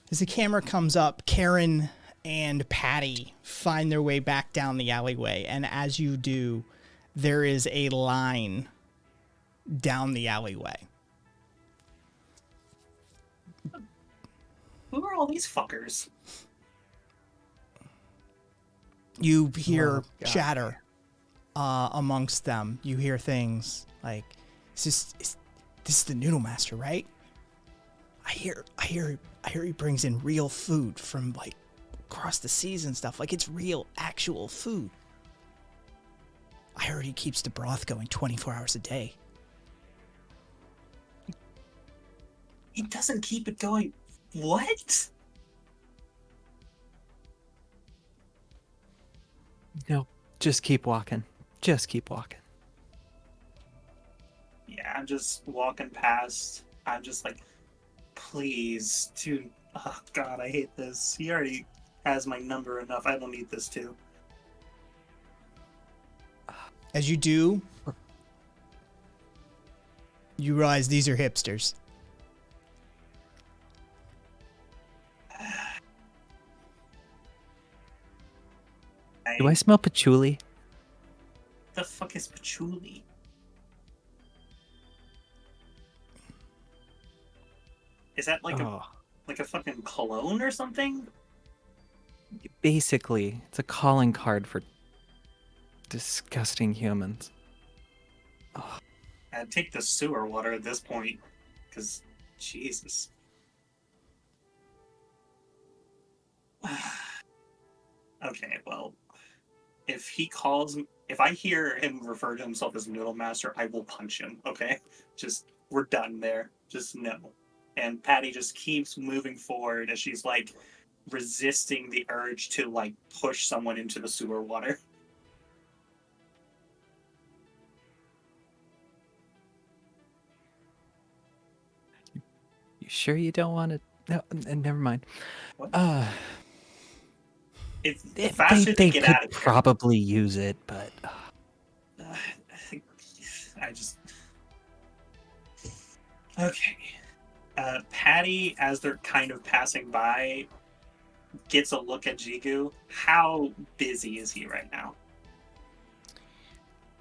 As the camera comes up, Karen and Patty find their way back down the alleyway, and as you do, there is a line down the alleyway. Who are all these fuckers? You hear chatter amongst them. You hear things like, this is the Noodle Master, right? I hear he brings in real food from like across the seas and stuff. Like it's real, actual food. I heard he keeps the broth going 24 hours a day. He doesn't keep it going. What? No, just keep walking. Just keep walking. Yeah, I'm just walking past. I'm just like, please, dude. Oh, God, I hate this. He already has my number enough. I don't need this, too. As you do, you realize these are hipsters. Do I smell patchouli? The fuck is patchouli? Is that like a fucking cologne or something? Basically, it's a calling card for disgusting humans. Oh. I'd take the sewer water at this point, because Jesus. Okay, well, if I hear him refer to himself as Noodle Master, I will punch him, okay? Just, we're done there. Just no. And Patty just keeps moving forward as she's, like, resisting the urge to, like, push someone into the sewer water. You sure you don't want to? No, never mind. What? They could probably use it, but I just okay. Patty, as they're kind of passing by, gets a look at Jigu. How busy is he right now?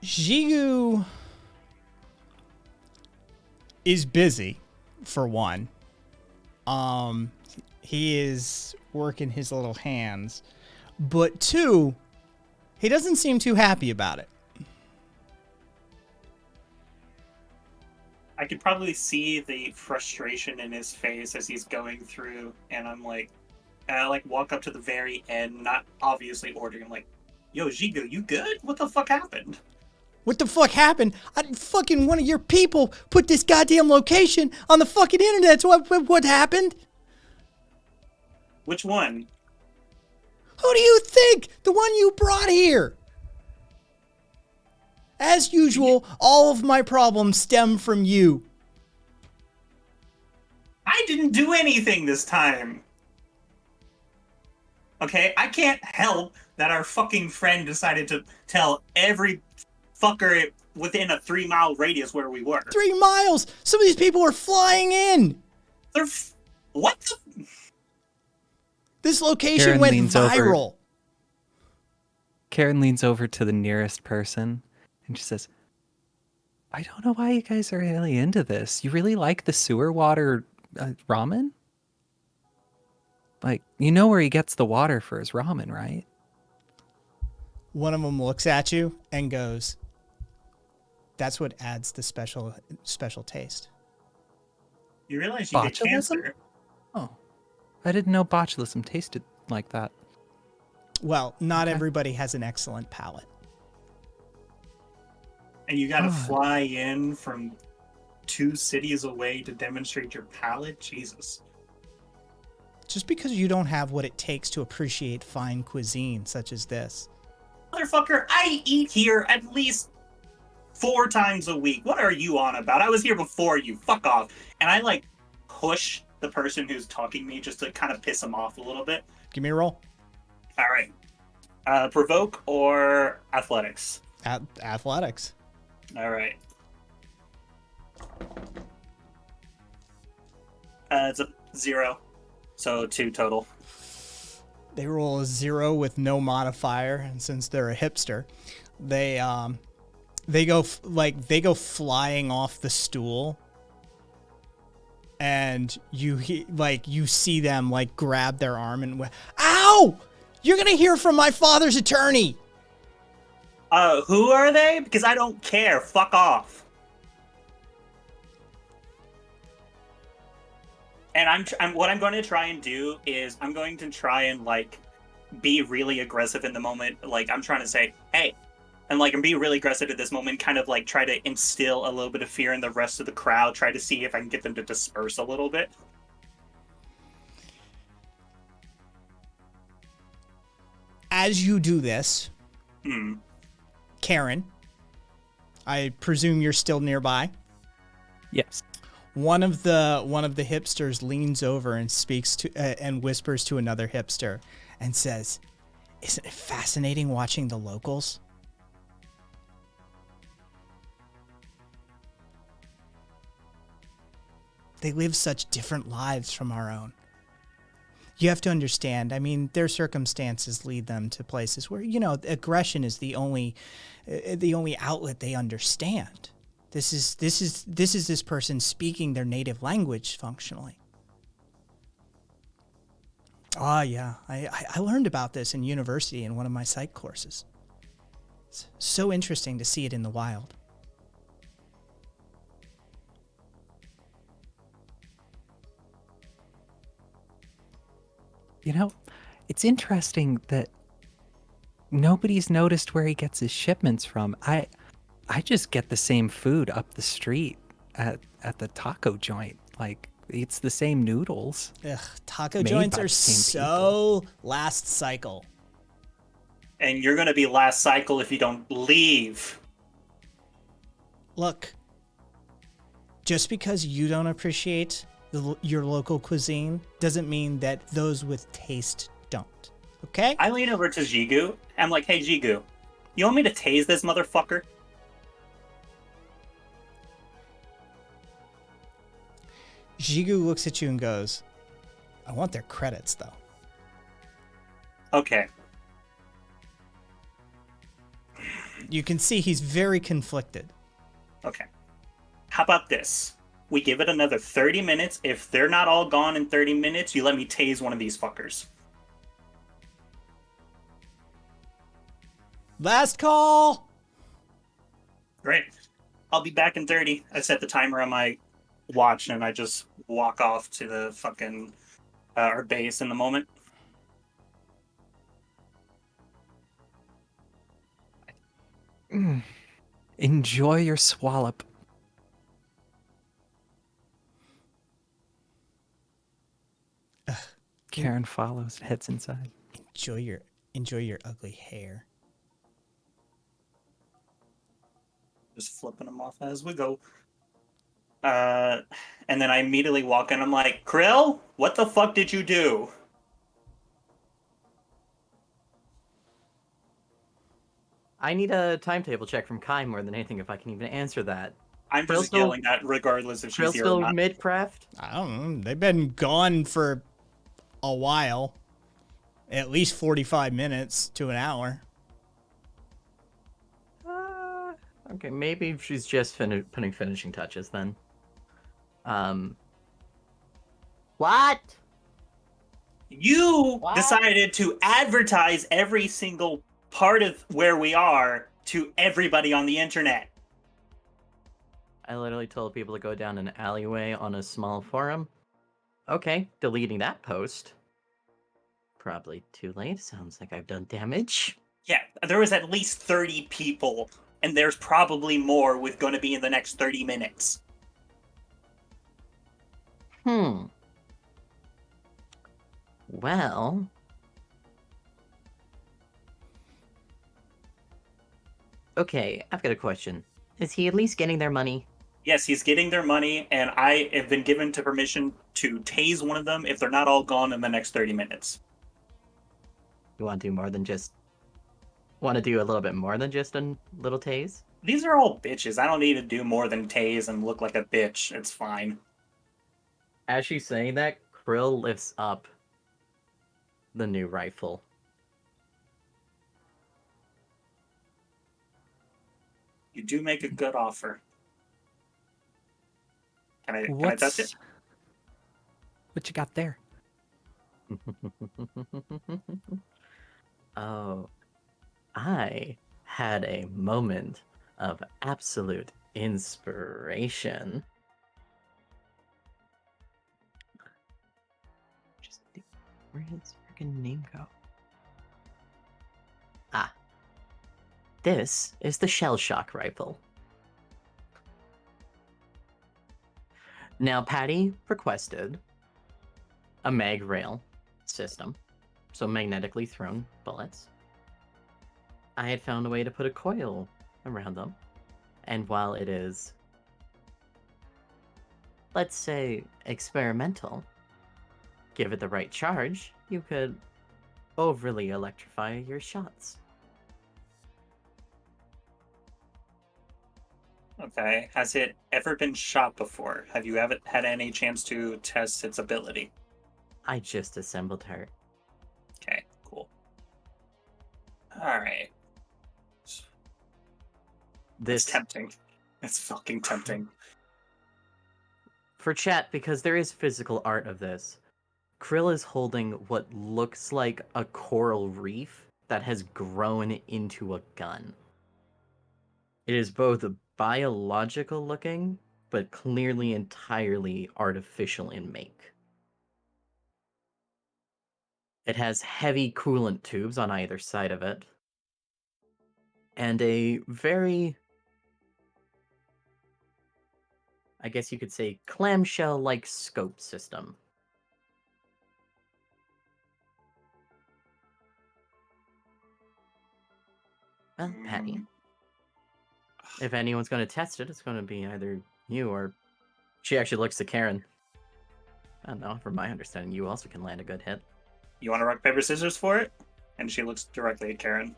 Jigu is busy, for one. He is working his little hands. But two, he doesn't seem too happy about it. I could probably see the frustration in his face as he's going through, and I walk up to the very end, not obviously ordering. I'm like, yo, Jigu, you good? What the fuck happened? What the fuck happened? Fucking one of your people put this goddamn location on the fucking internet. So what happened? Which one? Who do you think? The one you brought here. As usual, all of my problems stem from you. I didn't do anything this time. Okay, I can't help that our fucking friend decided to tell every fucker within a 3-mile radius where we were. 3 miles? Some of these people are flying in. What the... This location went viral. Karen leans over to the nearest person and she says, I don't know why you guys are really into this. You really like the sewer water ramen? Like, you know where he gets the water for his ramen, right? One of them looks at you and goes, that's what adds the special taste. You realize you get cancer? Oh. I didn't know botulism tasted like that. Well, not everybody has an excellent palate. And you gotta fly in from 2 cities away to demonstrate your palate? Jesus. Just because you don't have what it takes to appreciate fine cuisine such as this. Motherfucker, I eat here at least 4 times a week. What are you on about? I was here before you. Fuck off. And I push the person who's talking to me just to kind of piss him off a little bit. Give me a roll. All right. Provoke or athletics? Athletics. All right. It's a 0, so 2 total. They roll a 0 with no modifier, and since they're a hipster, they go flying off the stool, and you see them like grab their arm and ow! You're gonna hear from my father's attorney. Who are they? Because I don't care. Fuck off. And what I'm going to try and do is I'm going to try and like be really aggressive in the moment. Like I'm trying to say, hey, and like I'm being really aggressive at this moment, kind of like try to instill a little bit of fear in the rest of the crowd, try to see if I can get them to disperse a little bit. As you do this, Karen, I presume you're still nearby. Yes. One of the hipsters leans over and speaks to and whispers to another hipster and says, "Isn't it fascinating watching the locals?" They live such different lives from our own. You have to understand, I mean, their circumstances lead them to places where, aggression is the only outlet they understand. This is this person speaking their native language functionally. Yeah, I learned about this in university in one of my psych courses. It's so interesting to see it in the wild. It's interesting that nobody's noticed where he gets his shipments from. I just get the same food up the street at the taco joint. Like, it's the same noodles. Ugh, taco Made joints by are the same so last cycle. And you're going to be last cycle if you don't leave. Look, just because you don't appreciate your local cuisine doesn't mean that those with taste don't. Okay? I lean over to Jigu. I'm like, hey, Jigu, you want me to tase this motherfucker? Jigu looks at you and goes, I want their credits, though. Okay. You can see he's very conflicted. Okay. How about this? We give it another 30 minutes. If they're not all gone in 30 minutes, you let me tase one of these fuckers. Last call! Great. I'll be back in 30. I set the timer on my watch and I just walk off to the fucking our base in the moment. Enjoy your swallop. Karen follows, heads inside. Enjoy your ugly hair. Just flipping them off as we go. And then I immediately walk in. I'm like, Krill, what the fuck did you do? I need a timetable check from Kai more than anything if I can even answer that. I'm just yelling that regardless if she's here or still not. mid-craft? I don't know. They've been gone for a while. At least 45 minutes to an hour. Okay, maybe she's just putting finishing touches then. What? You decided to advertise every single part of where we are to everybody on the internet. I literally told people to go down an alleyway on a small forum. Okay, deleting that post. Probably too late. Sounds like I've done damage. Yeah, there was at least 30 people, and there's probably more with going to be in the next 30 minutes. Well... Okay, I've got a question. Is he at least getting their money? Yes, he's getting their money, and I have been given to permission to tase one of them if they're not all gone in the next 30 minutes. You want to do more than just Want to do a little bit more than just a little tase? These are all bitches. I don't need to do more than tase and look like a bitch. It's fine. As she's saying that, Krill lifts up the new rifle. You do make a good offer. Can I touch it? What you got there? Oh, I had a moment of absolute inspiration. Where did his freaking name go? Ah, this is the shell shock rifle. Now, Patty requested a mag rail system, so magnetically thrown bullets. I had found a way to put a coil around them, and while it is, let's say, experimental, give it the right charge, you could overly electrify your shots. Okay. Has it ever been shot before? Have you ever had any chance to test its ability? I just assembled her. Okay, cool. Alright. This It's tempting. It's fucking tempting. for chat, because there is physical art of this. Krill is holding what looks like a coral reef that has grown into a gun. It is both biological looking, but clearly entirely artificial in make. It has heavy coolant tubes on either side of it, and a very, I guess you could say, clamshell-like scope system. Well, Patty, if anyone's going to test it, it's going to be either you or... She actually looks to Karen. I don't know, from my understanding, you also can land a good hit. You want to rock, paper, scissors for it? And she looks directly at Karen.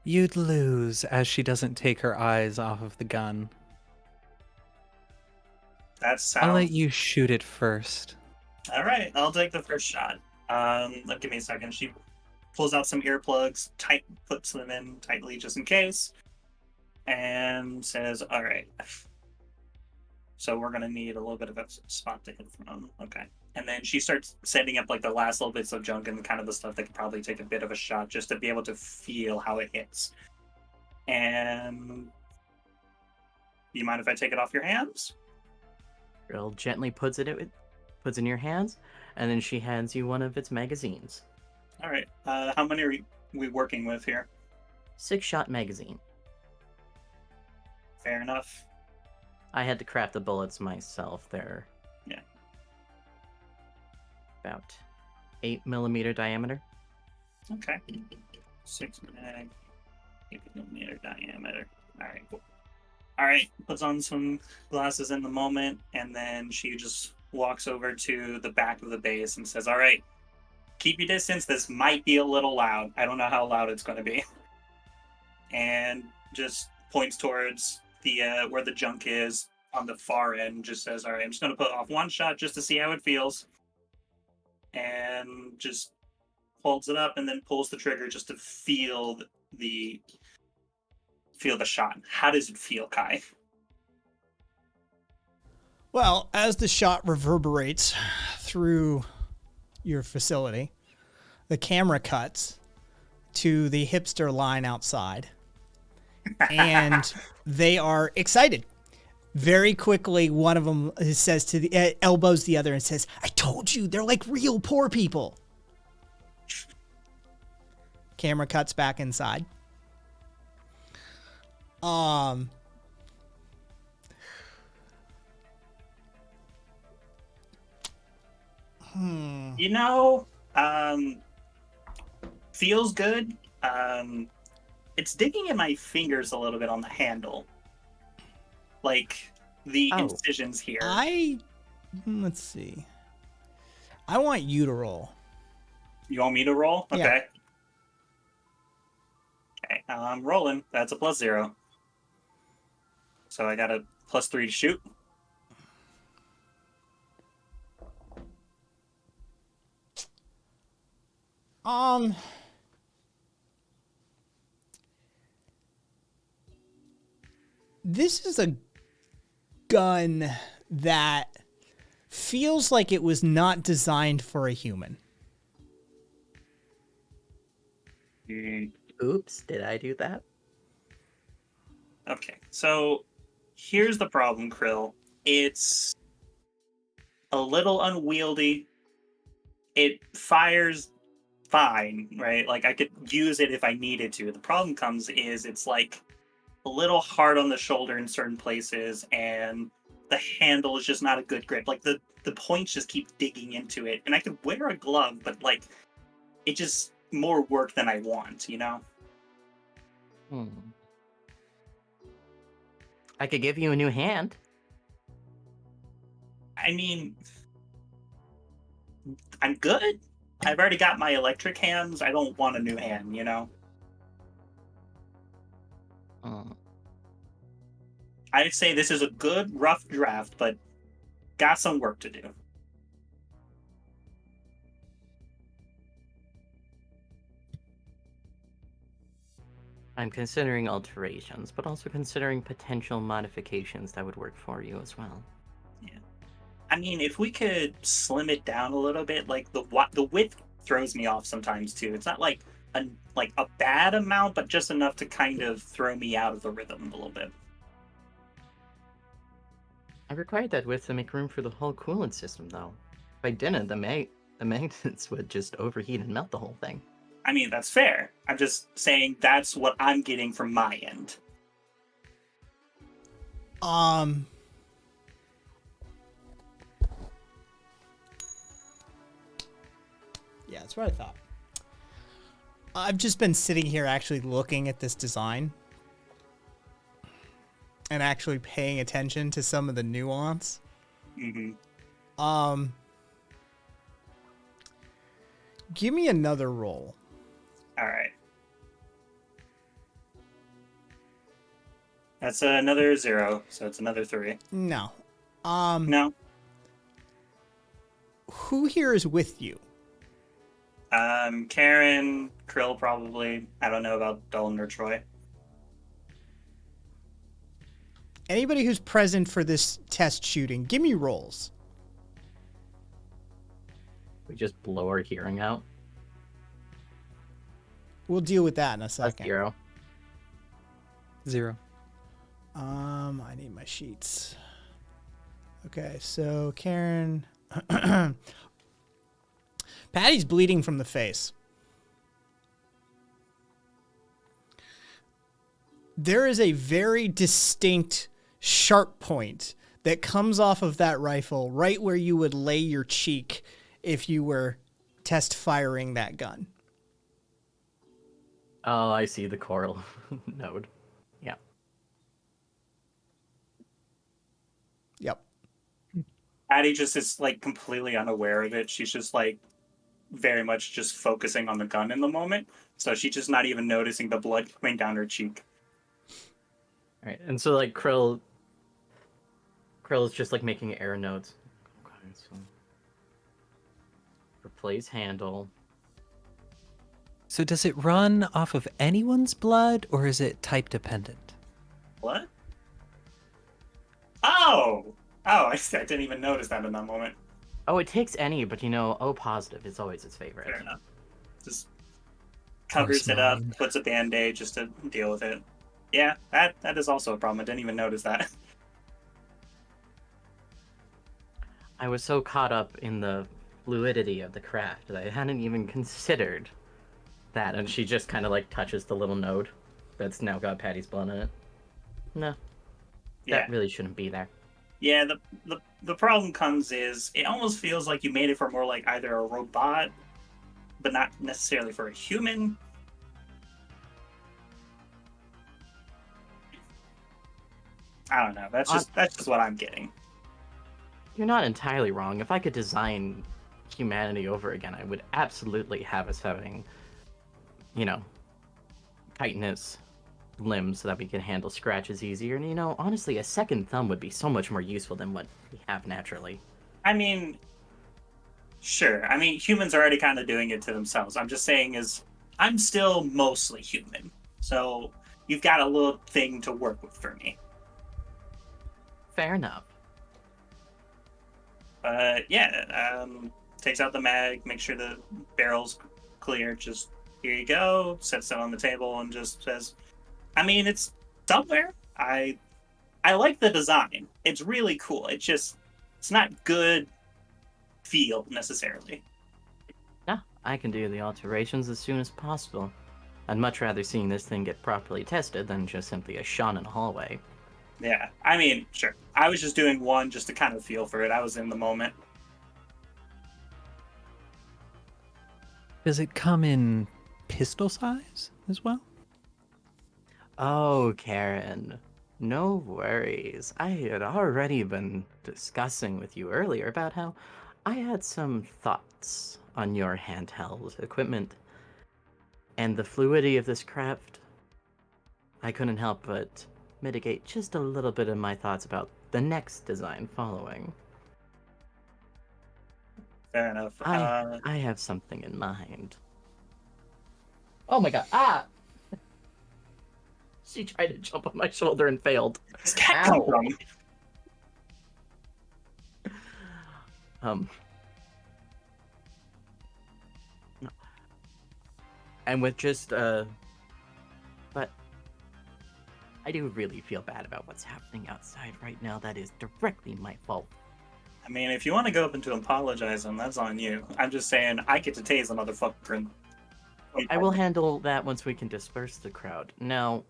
You'd lose, as she doesn't take her eyes off of the gun. That sounds... I'll let you shoot it first. Alright, I'll take the first shot. Give me a second. She pulls out some earplugs, puts them in tightly just in case, and says, alright. So we're gonna need a little bit of a spot to hit from. Okay. And then she starts setting up like the last little bits of junk and kind of the stuff that could probably take a bit of a shot just to be able to feel how it hits. And you mind if I take it off your hands? Girl gently puts puts in your hands, and then she hands you one of its magazines. All right. How many are we working with here? 6-shot magazine. Fair enough. I had to craft the bullets myself. They're about 8mm diameter. Okay. 6 mag, 8mm diameter. All right, cool. All right, puts on some glasses in the moment, and then she just walks over to the back of the base and says, all right, keep your distance. This might be a little loud. I don't know how loud it's going to be. And just points towards the where the junk is on the far end. Just says, all right, I'm just going to put off one shot just to see how it feels. And just holds it up and then pulls the trigger just to feel the shot. How does it feel, Kai? Well, as the shot reverberates through your facility, the camera cuts to the hipster line outside, and they are excited. Very quickly, one of them says to the elbows the other and says, "I told you, they're like real poor people." Camera cuts back inside. You know, feels good. It's digging in my fingers a little bit on the handle. Like the incisions here. Let's see. I want you to roll. You want me to roll? Okay. Yeah. I'm rolling. That's a +0. So I got a +3 to shoot. This is a gun that feels like it was not designed for a human. Oops, did I do that? Okay, so here's the problem, Krill. It's a little unwieldy. It fires fine, right? Like I could use it if I needed to. The problem comes is it's like a little hard on the shoulder in certain places, and the handle is just not a good grip. Like the points just keep digging into it, and I could wear a glove, but like it just more work than I want, you know? I could give you a new hand. I mean, I'm good. I've already got my electric hands. I don't want a new hand, you know? I'd say this is a good, rough draft, but got some work to do. I'm considering alterations, but also considering potential modifications that would work for you as well. Yeah. I mean, if we could slim it down a little bit, like the width throws me off sometimes too. It's not like a bad amount, but just enough to kind of throw me out of the rhythm a little bit. I required that width to make room for the whole coolant system, though. If I didn't, the magnets would just overheat and melt the whole thing. I mean, that's fair. I'm just saying that's what I'm getting from my end. Yeah, that's what I thought. I've just been sitting here actually looking at this design and actually paying attention to some of the nuance. Give me another roll. All right. That's another 0, so it's another 3. No. No. Who here is with you? Karen, Krill probably. I don't know about Dalton or Troy. Anybody who's present for this test shooting, give me rolls. We just blow our hearing out. We'll deal with that in a That's second. 0. 0. I need my sheets. Okay, so Karen. Patty's bleeding from the face. There is a very distinct sharp point that comes off of that rifle right where you would lay your cheek if you were test firing that gun. Oh, I see the coral node. Yeah. Yep. Addie just is like completely unaware of it. She's just like very much just focusing on the gun in the moment. So she's just not even noticing the blood coming down her cheek. All right, and so like Krill is just like making error notes. Okay, so replace handle. So does it run off of anyone's blood, or is it type dependent? What? Oh, I didn't even notice that in that moment. Oh, it takes any, but you know, O positive is always its favorite. Fair enough. Just covers it up, puts a band-aid just to deal with it. Yeah, that is also a problem. I didn't even notice that. I was so caught up in the fluidity of the craft that I hadn't even considered that, and she just kind of like touches the little node that's now got Patty's blood in it. No, Yeah. that really shouldn't be there. Yeah, the problem comes is it almost feels like you made it for more like either a robot, but not necessarily for a human. I don't know. That's just what I'm getting. You're not entirely wrong. If I could design humanity over again, I would absolutely have us having, you know, tighten his limbs so that we can handle scratches easier. And honestly, a second thumb would be so much more useful than what we have naturally. I mean, sure. I mean, humans are already kind of doing it to themselves. I'm just saying I'm still mostly human. So you've got a little thing to work with for me. Fair enough. Yeah, takes out the mag, make sure the barrel's clear. Just, here you go, sets it on the table and just says, I mean, it's somewhere. I like the design. It's really cool. It's not good feel necessarily. Yeah, I can do the alterations as soon as possible. I'd much rather seeing this thing get properly tested than just simply a shot in a hallway. Yeah, I mean, sure. I was just doing one just to kind of feel for it. I was in the moment. Does it come in pistol size as well? Oh, Karen. No worries. I had already been discussing with you earlier about how I had some thoughts on your handheld equipment and the fluidity of this craft. I couldn't help but mitigate just a little bit of my thoughts about the next design following. Fair enough. I have something in mind. Oh my god. Ah! She tried to jump on my shoulder and failed. This cat come from? And with just, but I do really feel bad about what's happening outside right now. That is directly my fault. I mean, if you want to go up and to apologize him, that's on you. I'm just saying, I get to tase the motherfucker. I will handle that once we can disperse the crowd. Now,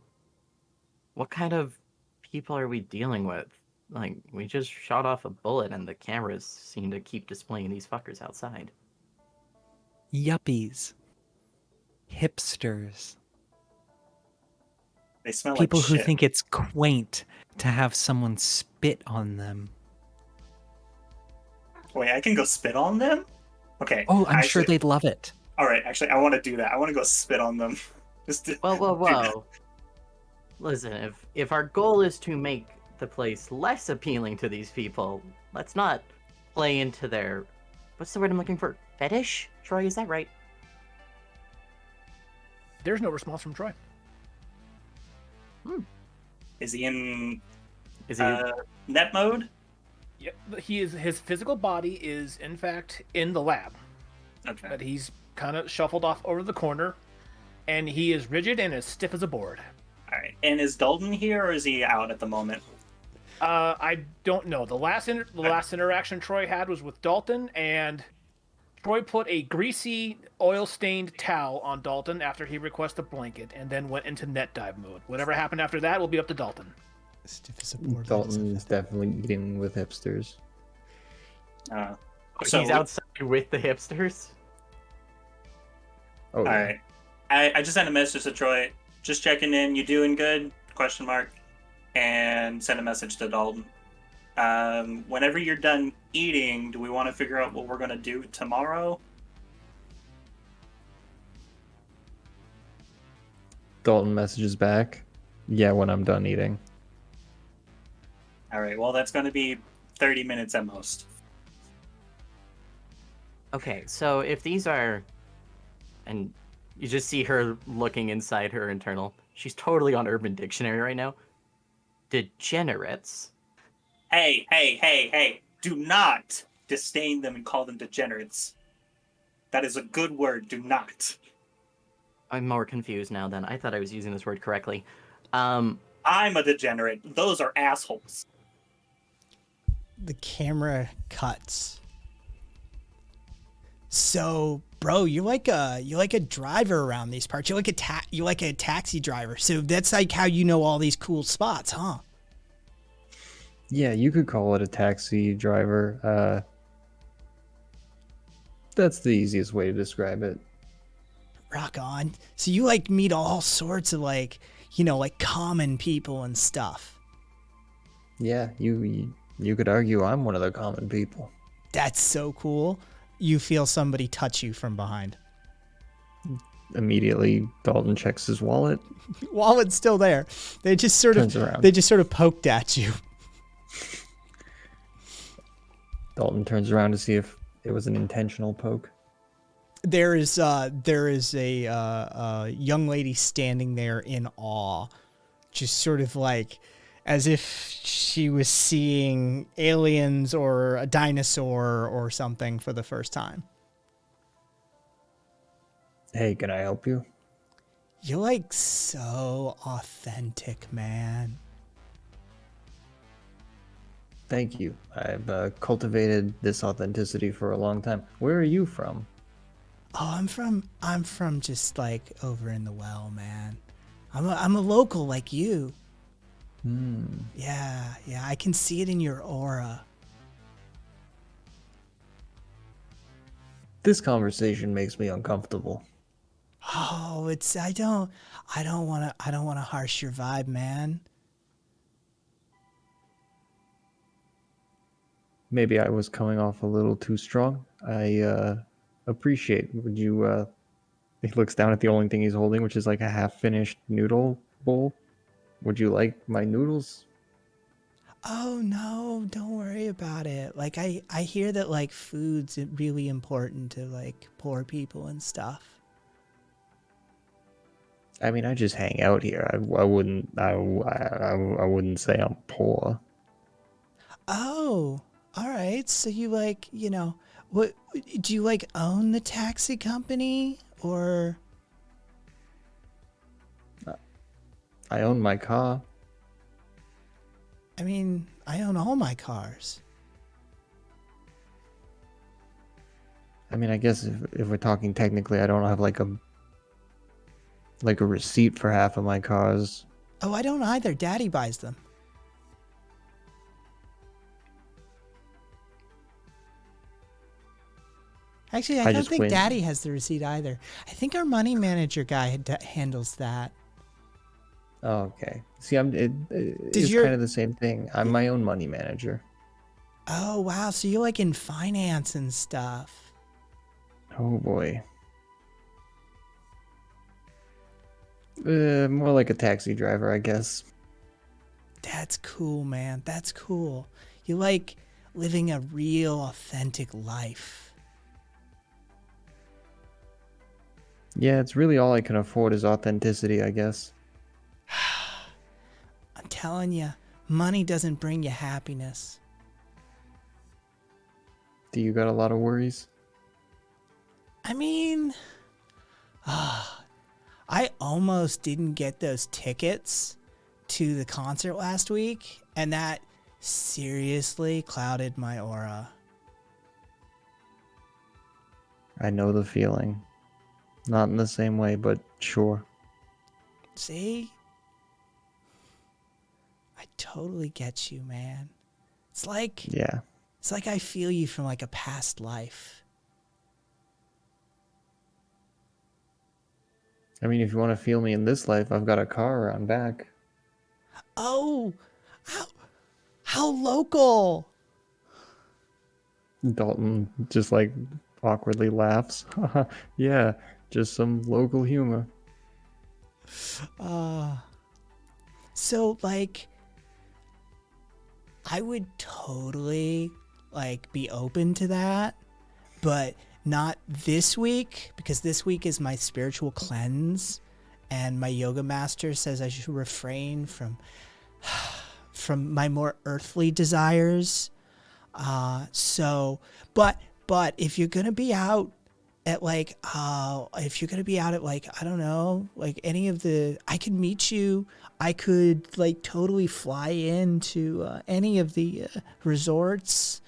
what kind of people are we dealing with? Like, we just shot off a bullet and the cameras seem to keep displaying these fuckers outside. Yuppies. Hipsters. They smell People like who shit. think it's quaint to have someone spit on them. Wait, I can go spit on them? Okay. Oh, I'm sure they'd love it. All right, actually, I want to do that. I want to go spit on them. Just to, Whoa. Listen, if our goal is to make the place less appealing to these people, let's not play into their... What's the word I'm looking for? Fetish? Troy, is that right? There's no response from Troy. Is he in Is he... net mode? Yep, his physical body is in fact in the lab, Okay. but he's kind of shuffled off over the corner, and he is rigid and as stiff as a board. All right. And is Dalton here, or is he out at the moment? I don't know. The last interaction Troy had was with Dalton, and Troy put a greasy, oil-stained towel on Dalton after he requested a blanket, and then went into net dive mode. Whatever happened after that will be up to Dalton. Stiff as a board. Dalton is definitely eating with hipsters. So he's outside with the hipsters? Oh, All yeah. right. I just sent a message to Troy. Just checking in. You doing good? Question mark. And send a message to Dalton. Whenever you're done eating, do we want to figure out what we're going to do tomorrow? Dalton messages back. Yeah, when I'm done eating. All right. Well, that's going to be 30 minutes at most. Okay, so if these are... And you just see her looking inside her internal. She's totally on Urban Dictionary right now. Degenerates. Hey. Do not disdain them and call them degenerates. That is a good word. Do not. I'm more confused now then. I thought I was using this word correctly. I'm a degenerate. Those are assholes. The camera cuts. So, bro, you're like a driver around these parts. You're like a taxi driver. So that's like how you know all these cool spots, huh? Yeah, you could call it a taxi driver. That's the easiest way to describe it. Rock on. So you like meet all sorts of like common people and stuff. Yeah, you could argue I'm one of the common people. That's so cool. You feel somebody touch you from behind. immediately Dalton checks his wallet. Wallet's still there. They just sort Turns of around. they just sort of poked at you. Dalton turns around to see if it was an intentional poke. There is a young lady standing there in awe, just sort of like as if she was seeing aliens or a dinosaur or something for the first time. Hey, can I help you? You're like so authentic, man. Thank you. I've cultivated this authenticity for a long time. Where are you from? Oh, I'm from just like over in the well, man. I'm a local like you. Yeah, I can see it in your aura. This conversation makes me uncomfortable. Oh, I don't want to harsh your vibe, man. Maybe I was coming off a little too strong. I appreciate. Would you? He looks down at the only thing he's holding, which is like a half-finished noodle bowl. Would you like my noodles? Oh no, don't worry about it. Like I hear that like food's really important to like poor people and stuff. I mean, I just hang out here. I wouldn't say I'm poor. Oh, all right. So you like, what do you like own the taxi company or? I own my car. I mean, I own all my cars. I mean, I guess if we're talking technically, I don't have like a receipt for half of my cars. Oh, I don't either. Daddy buys them. Actually, I don't just think win. Daddy has the receipt either. I think our money manager guy handles that. Oh, okay. See, it's your- kind of the same thing. I'm my own money manager. Oh, wow. So you're like in finance and stuff. Oh boy. More like a taxi driver, I guess. That's cool, man. That's cool. You like living a real, authentic life. Yeah, it's really all I can afford is authenticity, I guess. I'm telling you, money doesn't bring you happiness. Do you got a lot of worries? I mean, I almost didn't get those tickets to the concert last week, and that seriously clouded my aura. I know the feeling. Not in the same way, but sure. See? I totally get you, man. It's like Yeah. I feel you from like a past life. I mean, if you want to feel me in this life, I've got a car around back. Oh, how local. Dalton just like awkwardly laughs. Yeah, just some local humor. So like I would totally like be open to that, but not this week because this week is my spiritual cleanse and my yoga master says I should refrain from my more earthly desires. But if you're going to be out at like, if you're going to be out at like, I don't know, like any of I could meet you. I could like totally fly into any of the resorts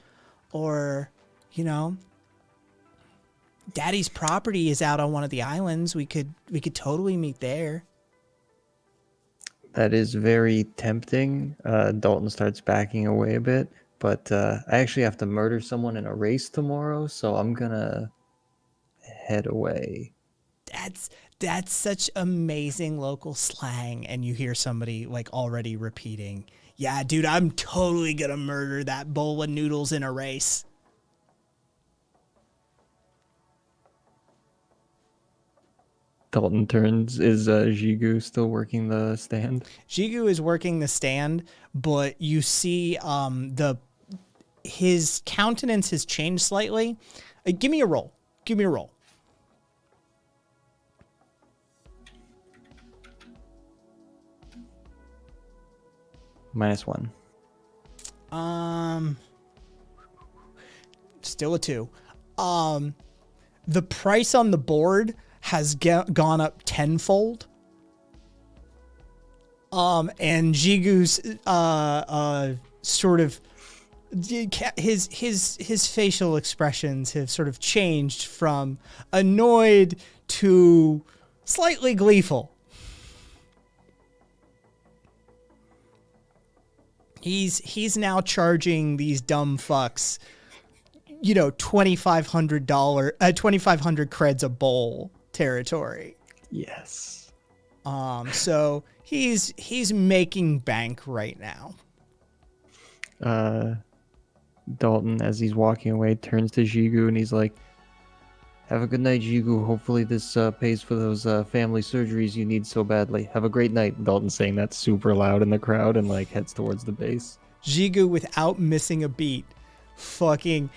or, Daddy's property is out on one of the islands. We could totally meet there. That is very tempting. Dalton starts backing away a bit, but I actually have to murder someone in a race tomorrow, so I'm gonna head away. That's such amazing local slang, and you hear somebody like already repeating, "Yeah, dude, I'm totally gonna murder that bowl of noodles in a race." Dalton turns. Is Jigu still working the stand? Jigu is working the stand, but you see his countenance has changed slightly. Give me a roll. Give me a roll. -1. Still a 2. The price on the board has gone up tenfold. And Jigu's sort of his facial expressions have sort of changed from annoyed to slightly gleeful. He's now charging these dumb fucks, $2,500 creds a bowl territory. Yes. So he's making bank right now. Dalton, as he's walking away, turns to Jigu and he's like, "Have a good night, Jigu. Hopefully this pays for those family surgeries you need so badly. Have a great night." Dalton saying that super loud in the crowd and like heads towards the base. Jigu, without missing a beat, fucking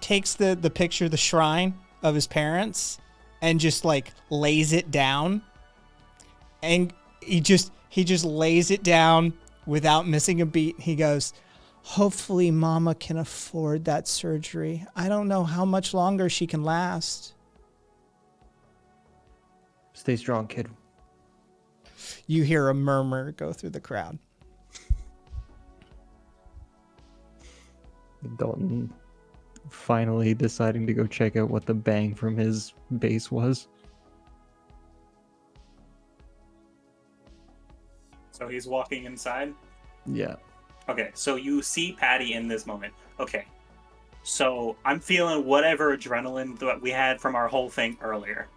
takes the picture of the shrine of his parents and just like lays it down. And he just lays it down without missing a beat. He goes, "Hopefully mama can afford that surgery. I don't know how much longer she can last." Stay strong, kid. You hear a murmur go through the crowd. Dalton finally deciding to go check out what the bang from his base was. So he's walking inside. Yeah. Okay, so you see Patty in this moment. Okay, so I'm feeling whatever adrenaline that we had from our whole thing earlier.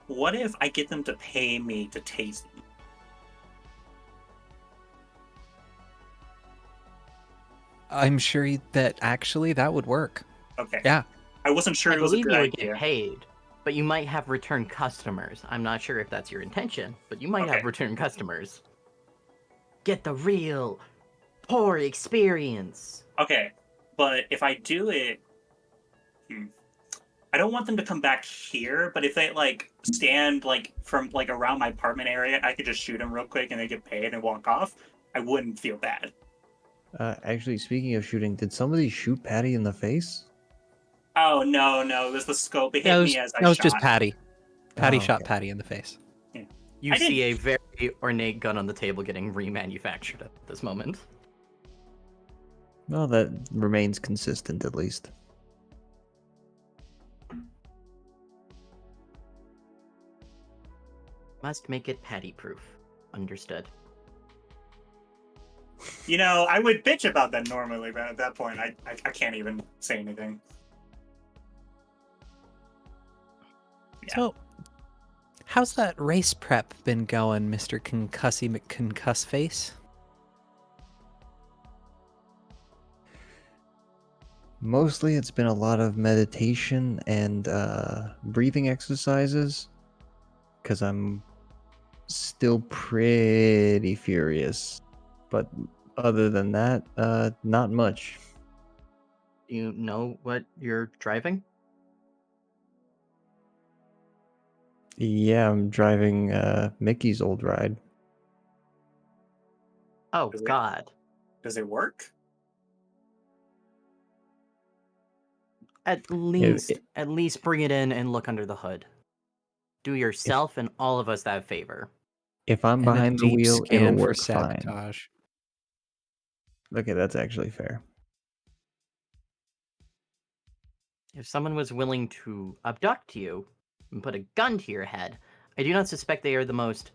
What if I get them to pay me to taste them? I'm sure that actually that would work. Okay. Yeah. I wasn't sure I it was a believe good you would idea. get paid, but you might have return customers. I'm not sure if that's your intention, but you might Okay. have return customers. Get the real poor experience. Okay, but if I do it, I don't want them to come back here. But if they like stand like from like around my apartment area, I could just shoot them real quick and they get paid and walk off. I wouldn't feel bad. Actually, speaking of shooting, did somebody shoot Patty in the face? Oh no, it was the scope. It hit That me as I was shot. just Patty. Patty Oh, shot okay. Patty in the face. You I see a didn't- very ornate gun on the table getting remanufactured at this moment. Well, that remains consistent at least. Must make it patty-proof. Understood. I would bitch about that normally, but at that point, I can't even say anything. Yeah. So, how's that race prep been going, Mr. Concussy McConcussface? Mostly it's been a lot of meditation and breathing exercises because I'm still pretty furious. But other than that, not much. Do you know what you're driving? Yeah, I'm driving Mickey's old ride. Oh, Is it- God. Does it work? At least bring it in and look under the hood. Do yourself and all of us that favor. If I'm And a behind the deep wheel, it'll scan for work fine. sabotage. Okay, that's actually fair. If someone was willing to abduct you and put a gun to your head, I do not suspect they are the most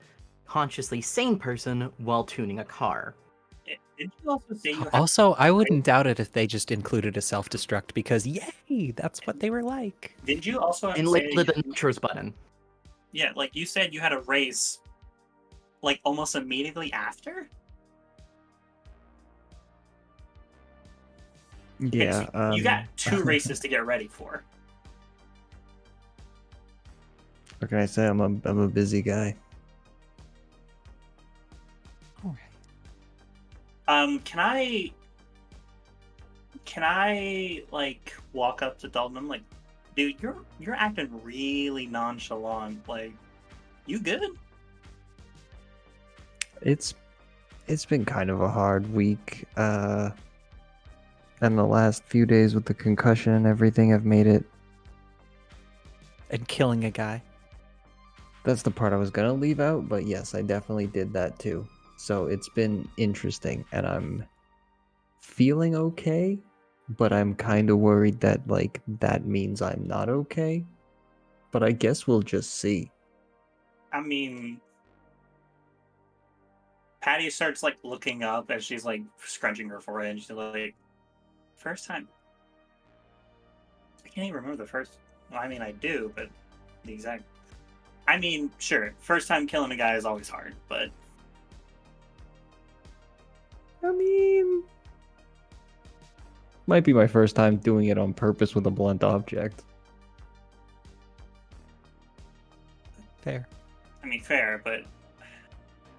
consciously sane person while tuning a car. Did you also say you have Also, I wouldn't doubt it if they just included a self-destruct because, yay, that's what they were like. Did you also And say, labeled the nitros button. yeah, like you said you had a race like almost immediately after? Okay, Yeah. so you got 2 races to get ready for. What can I say? I'm a busy guy. All Can I like walk up to Dalton? I'm like, dude, you're acting really nonchalant. Like, you good? It's been kind of a hard week. And the last few days with the concussion and everything have made it. And killing a guy. That's the part I was gonna leave out, but yes, I definitely did that too. So it's been interesting, and I'm feeling okay, but I'm kind of worried that like that means I'm not okay. But I guess we'll just see. I mean, Patty starts like looking up as she's like scrunching her forehead. And she's like, first time. I can't even remember the first. Well, I mean, I do, but the exact. I mean, sure, first time killing a guy is always hard, but I mean, might be my first time doing it on purpose with a blunt object. Fair. I mean, fair, but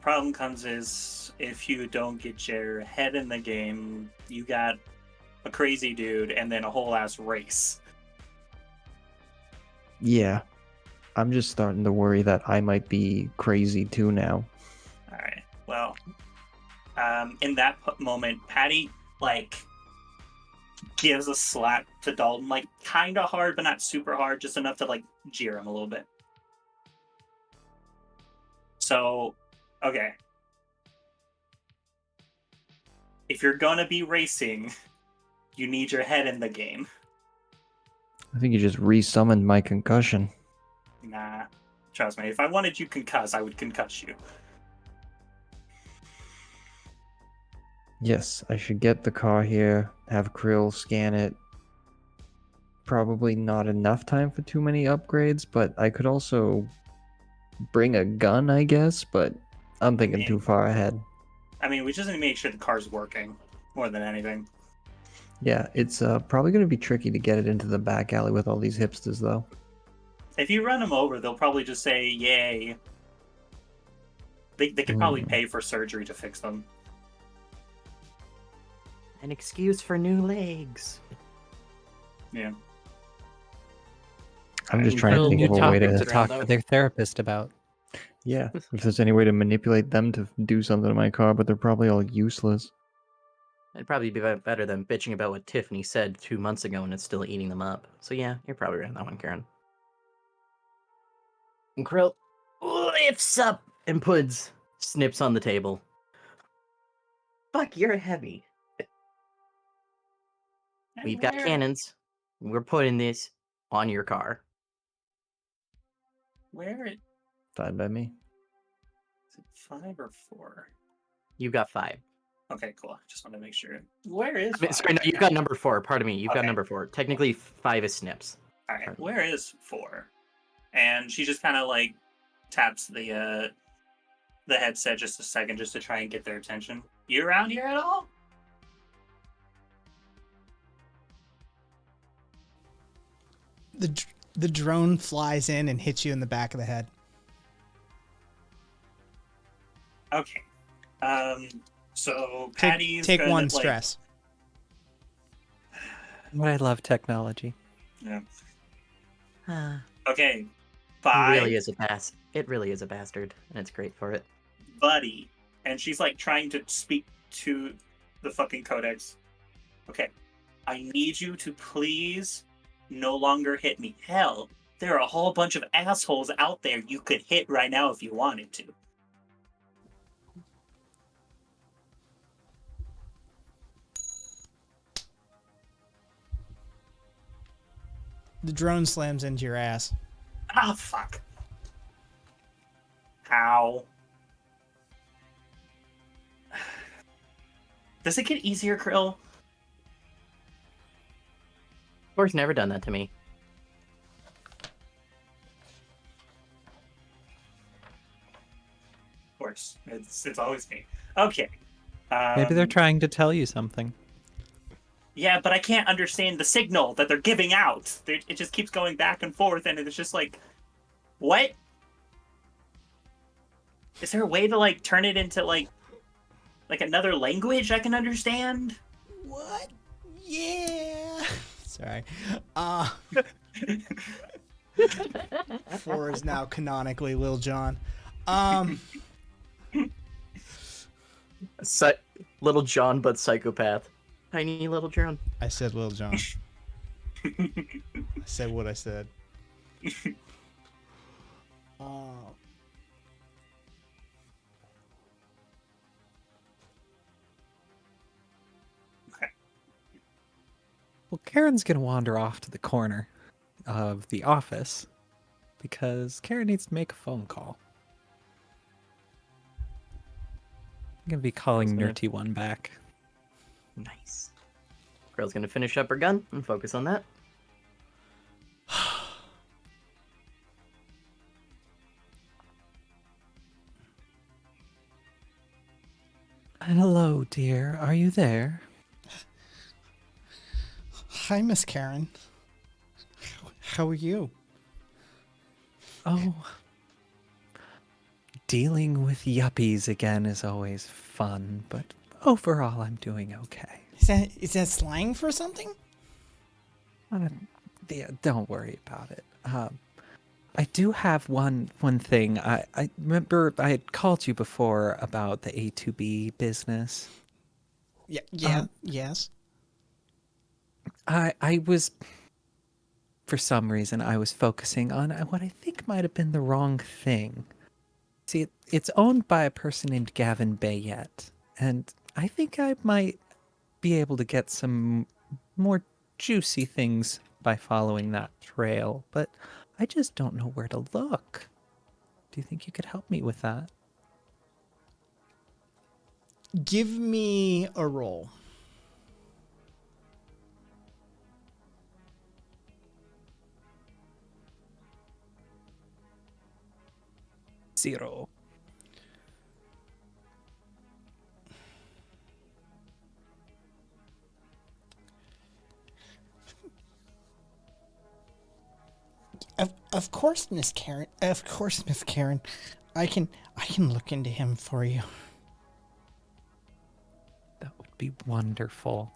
problem comes is if you don't get your head in the game, you got a crazy dude and then a whole ass race. Yeah, I'm just starting to worry that I might be crazy too now. All right. Well, in that moment, Patty like gives a slap to Dalton, like kind of hard, but not super hard, just enough to like jeer him a little bit. So, okay. If you're gonna be racing, you need your head in the game. I think you just re-summoned my concussion. Nah, trust me. If I wanted you concussed, I would concuss you. Yes, I should get the car here, have Krill scan it. Probably not enough time for too many upgrades, but I could also bring a gun, I guess, but I'm thinking too far ahead. I mean, we just need to make sure the car's working more than anything. Yeah, it's probably going to be tricky to get it into the back alley with all these hipsters, though. If you run them over, they'll probably just say, yay. They could probably pay for surgery to fix them. An excuse for new legs. Yeah. I'm just trying to think of a way to talk to their therapist about. Yeah, if there's any way to manipulate them to do something to my car, but they're probably all useless. It'd probably be better than bitching about what Tiffany said 2 months ago and it's still eating them up. So yeah, you're probably right on that one, Karen. And Krill lifts up and puts snips on the table. Fuck, you're heavy. We've got cannons. We're putting this on your car. Where is Fine by me. it 5 or 4? You've got 5. Okay, cool. Just want to make sure. Where is 5? Sorry, no, you've got number 4. Pardon me. You've got number 4. Technically, 5 is snips. All right, where is 4? And she just kind of like taps the headset just a second, just to try and get their attention. You around here at all? The drone flies in and hits you in the back of the head. Okay. So Patty's take gonna, one like, stress. But I love technology. Yeah. Okay. It 5. really is It really is a bastard, and it's great for it. Buddy. And she's like trying to speak to the fucking codex. Okay. I need you to please no longer hit me. Hell, there are a whole bunch of assholes out there you could hit right now if you wanted to. The drone slams into your ass. Ah, fuck. How? Does it get easier, Krill? Thor's never done that to me. Of course. It's always me. Okay. Maybe they're trying to tell you something. Yeah, but I can't understand the signal that they're giving out. It just keeps going back and forth, and it's just like... What? Is there a way to like turn it into like another language I can understand? What? Yeah. Sorry. 4 is now canonically Lil Jon. Little John, but psychopath. Tiny little John. I said Lil Jon. I said what I said. Well, Karen's gonna wander off to the corner of the office because Karen needs to make a phone call. I'm gonna be calling gonna- Nerty One back. Nice. Girl's gonna finish up her gun and focus on that. Hello, dear. Are you there? Hi, Miss Karen. How are you? Oh. Dealing with yuppies again is always fun, but overall I'm doing okay. Is that slang for something? Yeah, don't worry about it. I do have one thing. I remember I had called you before about the A2B business. Yeah, yes. I was, for some reason, I was focusing on what I think might have been the wrong thing. See, it's owned by a person named Gavin Bayette, and I think I might be able to get some more juicy things by following that trail, but I just don't know where to look. Do you think you could help me with that? Give me a roll. Zero. Of course, Miss Karen. Of course, Miss Karen. I can look into him for you. That would be wonderful.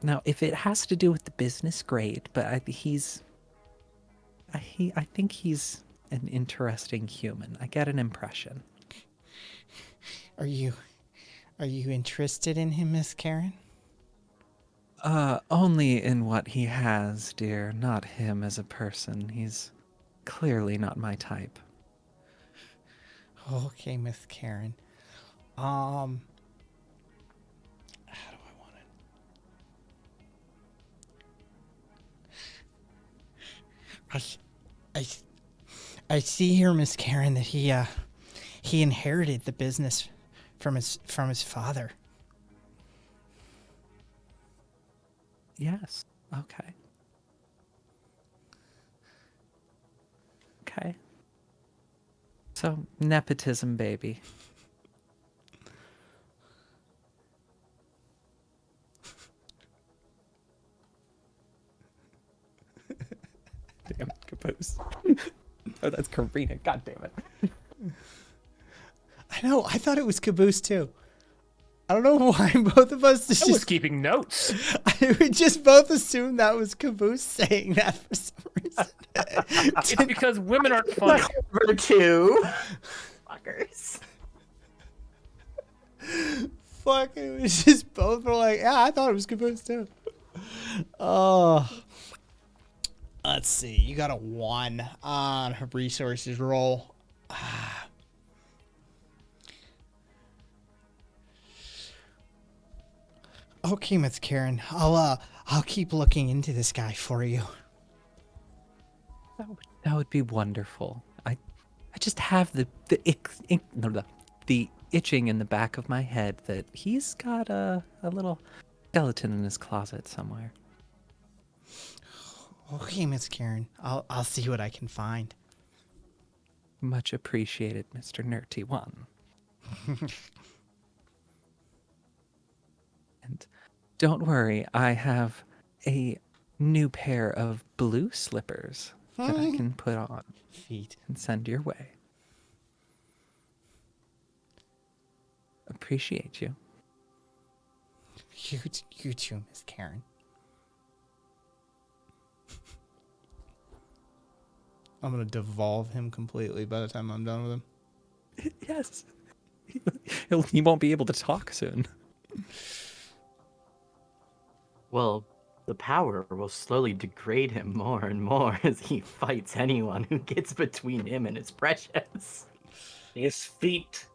Now, if it has to do with the business, great, but I think he's an interesting human. I get an impression. Are you interested in him, Miss Karen? Only in what he has, dear, not him as a person. He's clearly not my type. Okay, Miss Karen. How do I want it? I see here, Miss Karen, that he inherited the business from his father. Yes. Okay. Okay. So, nepotism, baby. Damn it, Caboose. Oh, that's Karina. God damn it. I know. I thought it was Caboose too. I don't know why both of us I was keeping notes. we just both assumed that was Caboose saying that for some reason. It's because women aren't funny. Number 2. Fuckers. Fuck, it was just both were like, yeah, I thought it was Caboose too. Oh. Let's see. You got a 1 on her resources roll. Okay, Miss Karen. I'll keep looking into this guy for you. That would be wonderful. I just have the itching in the back of my head that he's got a little skeleton in his closet somewhere. Okay, Miss Karen. I'll see what I can find. Much appreciated, Mr. Nerty One. And don't worry, I have a new pair of blue slippers that I can put on Feet. and send your way. Appreciate you. You too, Miss Karen. I'm gonna devolve him completely by the time I'm done with him. Yes. He won't be able to talk soon. Well, the power will slowly degrade him more and more as he fights anyone who gets between him and his precious. His feet.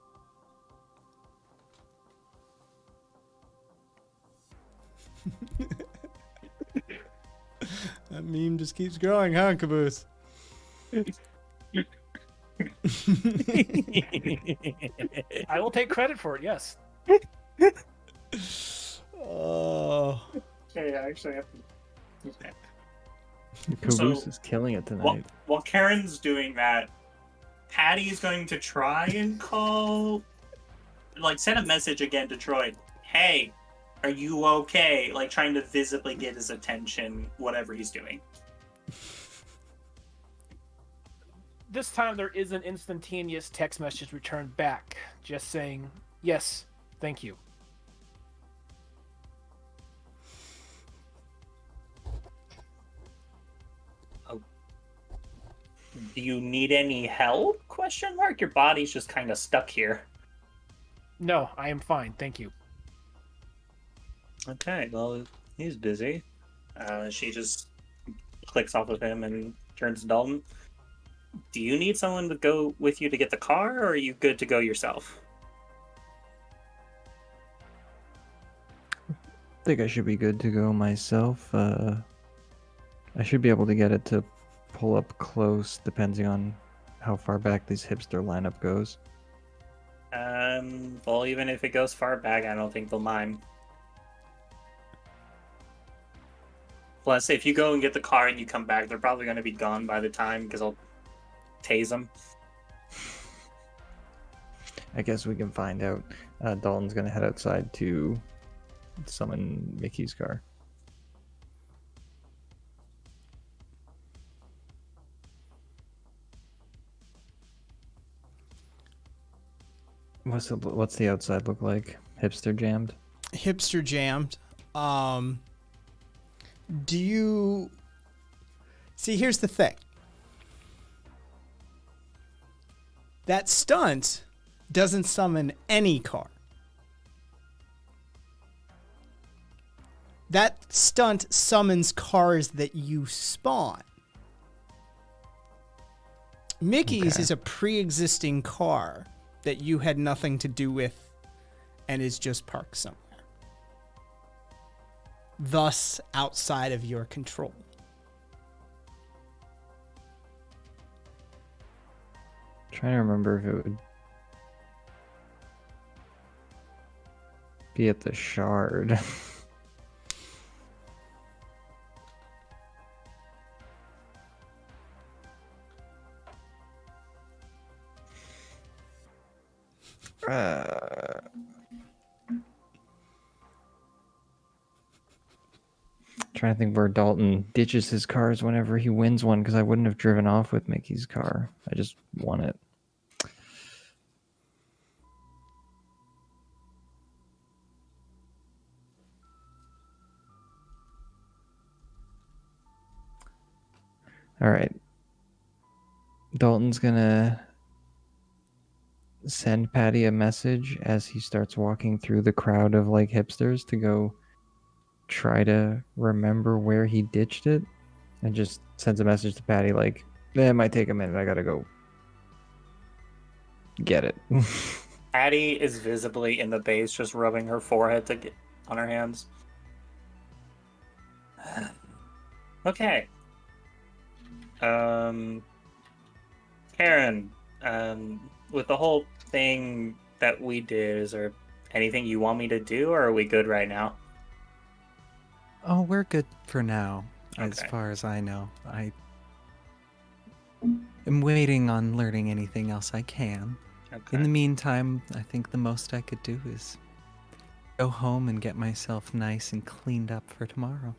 That meme just keeps growing, huh, Caboose? I will take credit for it. Yes. Oh. Okay, I actually have to. Okay. Caboose So, is killing it tonight. While Karen's doing that, Patty's going to try and call, like, send a message again to Troy. Hey, are you okay? Like, trying to visibly get his attention, whatever he's doing. This time there is an instantaneous text message returned back, just saying, yes, thank you. Do you need any help? Question mark. Your body's just kind of stuck here. No, I am fine, thank you. Okay, well, he's busy. She just clicks off of him and turns to Dalton. Do you need someone to go with you to get the car, or are you good to go yourself? I think I should be good to go myself. I should be able to get it to pull up close, depending on how far back this hipster lineup goes. Well, even if it goes far back, I don't think they'll mind. Plus, if you go and get the car and you come back, they're probably going to be gone by the time, because I'll tase them. I guess we can find out. Dalton's gonna head outside to summon Mickey's car. What's the outside look like? Hipster jammed? Hipster jammed. Do you see? Here's the thing. That stunt doesn't summon any car. That stunt summons cars that you spawn. Mickey's Okay. is a pre-existing car that you had nothing to do with and is just parked somewhere. Thus outside of your control. Trying to remember if it would be at the shard. Trying to think where Dalton ditches his cars whenever he wins one, because I wouldn't have driven off with Mickey's car. I just won it. All right. Dalton's gonna send Patty a message as he starts walking through the crowd of like hipsters to go try to remember where he ditched it, and just sends a message to Patty like, it might take a minute, I gotta go get it. Patty is visibly in the base, just rubbing her forehead to get on her hands. Okay. Karen, with the whole thing that we did, is there anything you want me to do, or are we good right now? Oh, we're good for now, as Okay. far as I know. I am waiting on learning anything else I can. Okay. In the meantime, I think the most I could do is go home and get myself nice and cleaned up for tomorrow.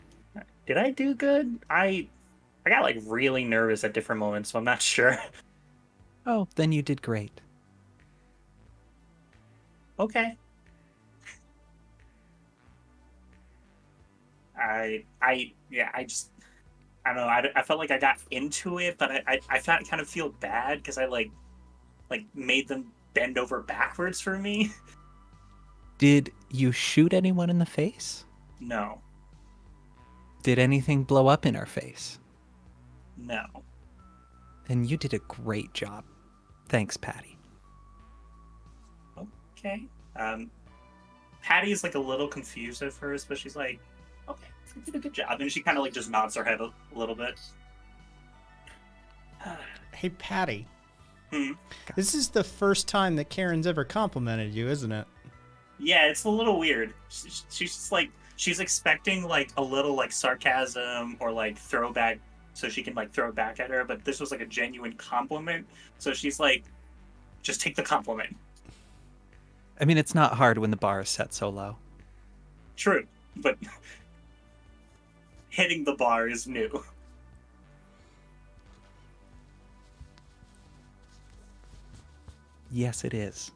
Did I do good? I I got like really nervous at different moments, so I'm not sure. Oh, then you did great. Okay. I don't know. I felt like I got into it, but I kind of feel bad because I like made them bend over backwards for me. Did you shoot anyone in the face? No, Did anything blow up in our face? no. Then you did a great job. Thanks, Patty. Okay. Patty's like a little confused at first, but she's like, okay, you did a good job. And she kind of like just nods her head a little bit. Hey, Patty. Hmm. This is the first time that Karen's ever complimented you, isn't it? Yeah, it's a little weird. She's just like, she's expecting like a little like sarcasm or like throwback so she can like throw it back at her, but this was like a genuine compliment. So she's like, just take the compliment. I mean, it's not hard when the bar is set so low. True, but hitting the bar is new. Yes, it is.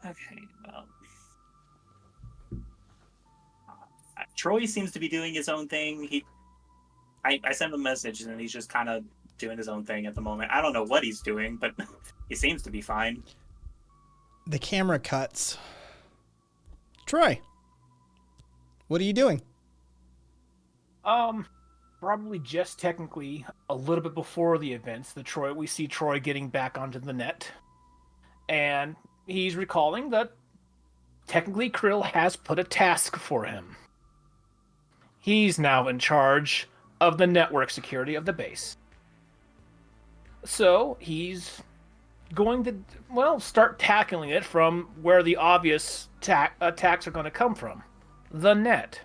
Okay, well. Troy seems to be doing his own thing. I sent him a message and he's just kind of doing his own thing at the moment. I don't know what he's doing, but he seems to be fine. The camera cuts. Troy, what are you doing? Probably just technically a little bit before the events. We see Troy getting back onto the net, and he's recalling that technically Krill has put a task for him. He's now in charge of the network security of the base. So he's going to, well, start tackling it from where the obvious attacks are going to come from. The net.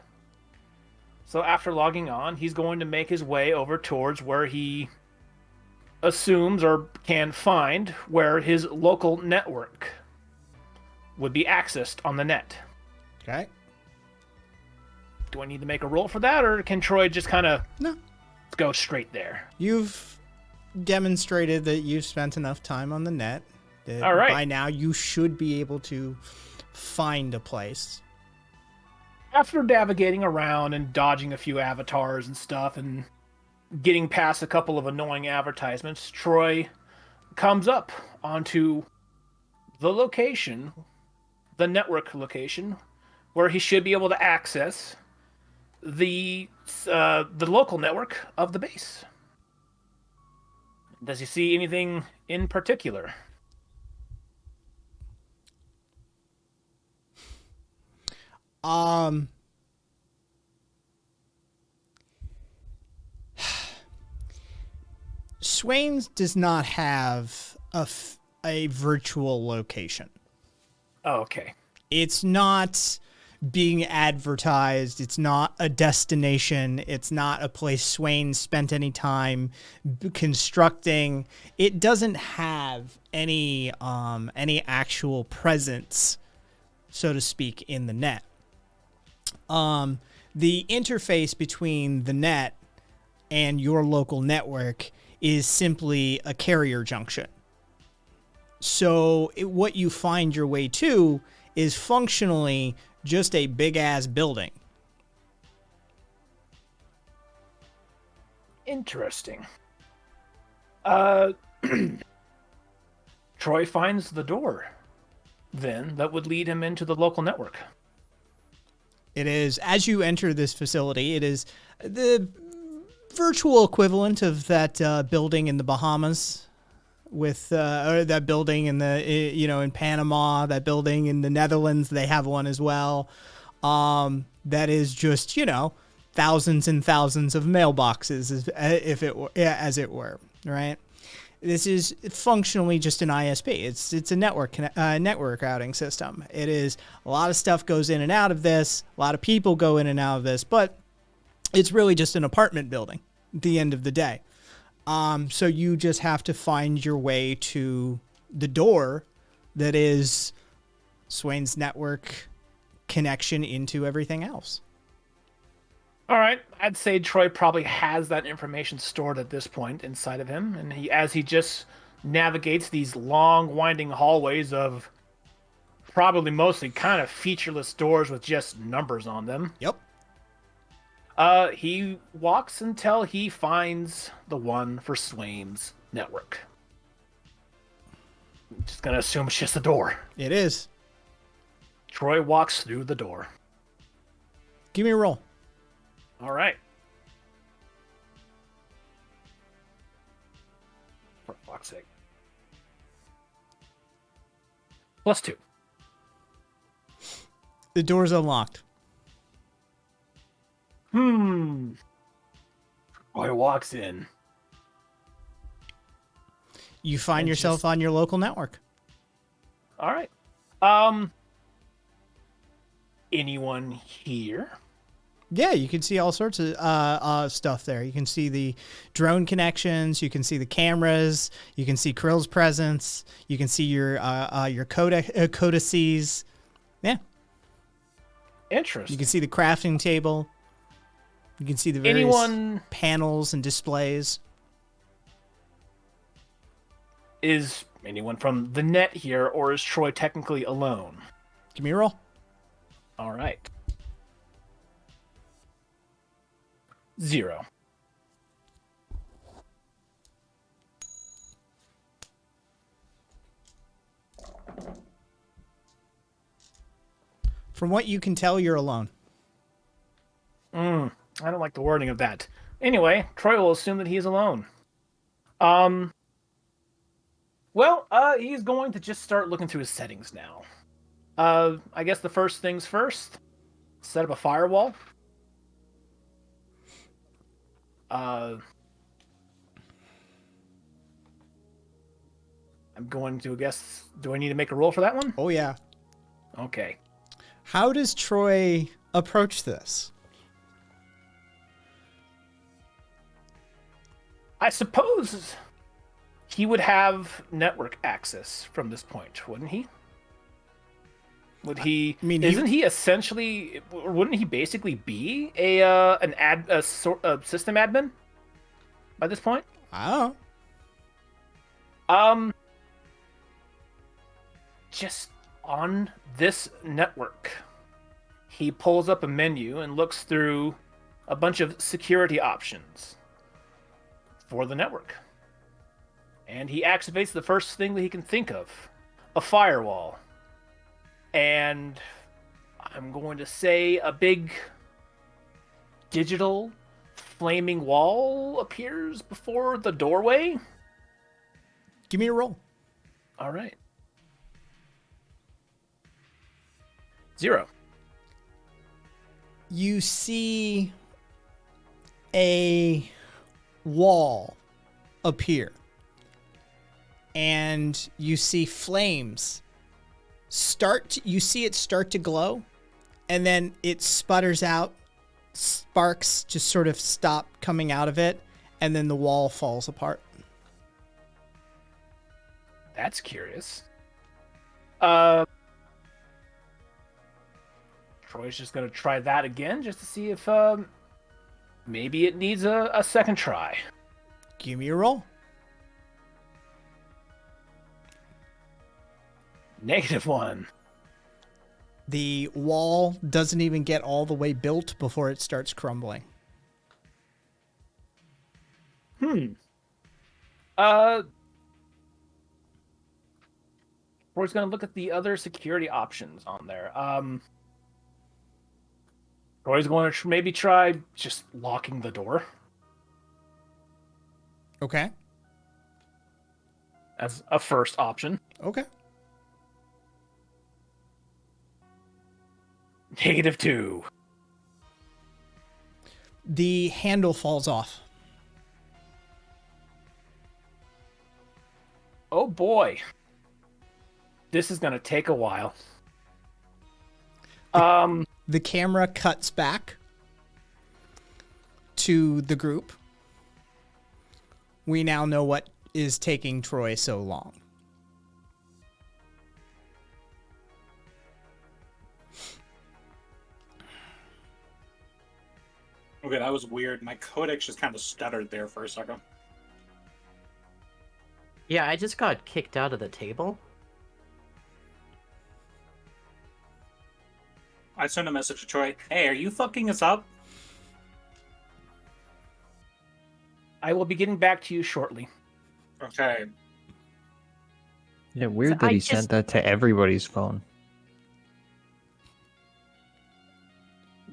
So after logging on, he's going to make his way over towards where he assumes or can find where his local network would be accessed on the net. Okay. Do I need to make a roll for that, or can Troy just kind of No. go straight there? You've demonstrated that you've spent enough time on the net. That All right. By now, you should be able to find a place. After navigating around and dodging a few avatars and stuff and getting past a couple of annoying advertisements, Troy comes up onto the location, the network location, where he should be able to access the local network of the base. Does he see anything in particular? Swain's does not have a virtual location. Oh, okay. It's not being advertised. It's not a destination. It's not a place Swain spent any time constructing. It doesn't have any actual presence, so to speak, in the net. The interface between the net and your local network is simply a carrier junction. So what you find your way to is functionally just a big ass building. Interesting. Troy finds the door, then, that would lead him into the local network. It is, as you enter this facility, it is the virtual equivalent of that building in the Bahamas, with or that building in in Panama, that building in the Netherlands. They have one as well. That is just thousands and thousands of mailboxes, as it were, right? This is functionally just an ISP. It's a network routing system. It is a lot of stuff goes in and out of this. A lot of people go in and out of this, but it's really just an apartment building at the end of the day. So you just have to find your way to the door that is Swain's network connection into everything else. All right, I'd say Troy probably has that information stored at this point inside of him, and as he just navigates these long, winding hallways of probably mostly kind of featureless doors with just numbers on them. Yep. He walks until he finds the one for Swaim's network. I'm just gonna assume it's just a door. It is. Troy walks through the door. Give me a roll. All right. For fuck's sake. +2. The door's unlocked. Troy walks in. You find And yourself just- on your local network. All right. Anyone here? Yeah, you can see all sorts of stuff there. You can see the drone connections. You can see the cameras. You can see Krill's presence. You can see your codices. Yeah, Interesting. you can see the crafting table. You can see the various Anyone panels and displays. is anyone from the net here, or is Troy technically alone? Give me a roll. All right. 0. From what you can tell, you're alone. I don't like the wording of that. Anyway, Troy will assume that he is alone. Well, he's going to just start looking through his settings now. I guess the first things first. Set up a firewall. I'm going to guess. Do I need to make a roll for that one? Oh yeah. Okay. How does Troy approach this? I suppose he would have network access from this point, wouldn't he? Would he? I mean, isn't he essentially? Wouldn't he basically be a system admin by this point? Oh. Just on this network, he pulls up a menu and looks through a bunch of security options for the network. And he activates the first thing that he can think of, a firewall. And I'm going to say a big digital flaming wall appears before the doorway. Give me a roll. All right. 0. You see a wall appear, and you see flames you see it start to glow, and then it sputters out, sparks just sort of stop coming out of it, and then the wall falls apart. That's curious. Troy's just going to try that again just to see if maybe it needs a second try. Give me a roll. -1. The wall doesn't even get all the way built before it starts crumbling. Troy's going to look at the other security options on there. Troy's going to maybe try just locking the door Okay. as a first option. Okay. -2. The handle falls off. Oh boy. This is going to take a while. The camera cuts back to the group. We now know what is taking Troy so long. Okay, that was weird. My codex just kind of stuttered there for a second. Yeah, I just got kicked out of the table. I sent a message to Troy. Hey, are you fucking us up? I will be getting back to you shortly. Okay. Yeah, weird I that he just- sent that to everybody's phone.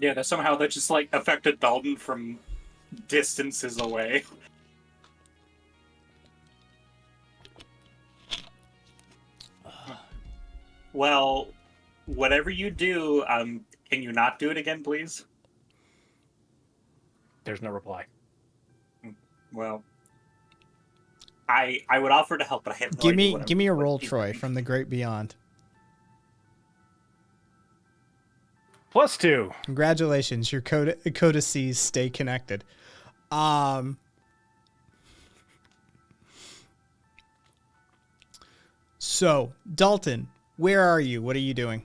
Yeah, that somehow that just like affected Dalton from distances away. Well, whatever you do, can you not do it again, please? There's no reply. Well, I would offer to help, but I have no Give idea me a what roll, he's Troy, doing. from the great beyond. +2. Congratulations, your codices stay connected. So, Dalton, where are you? What are you doing?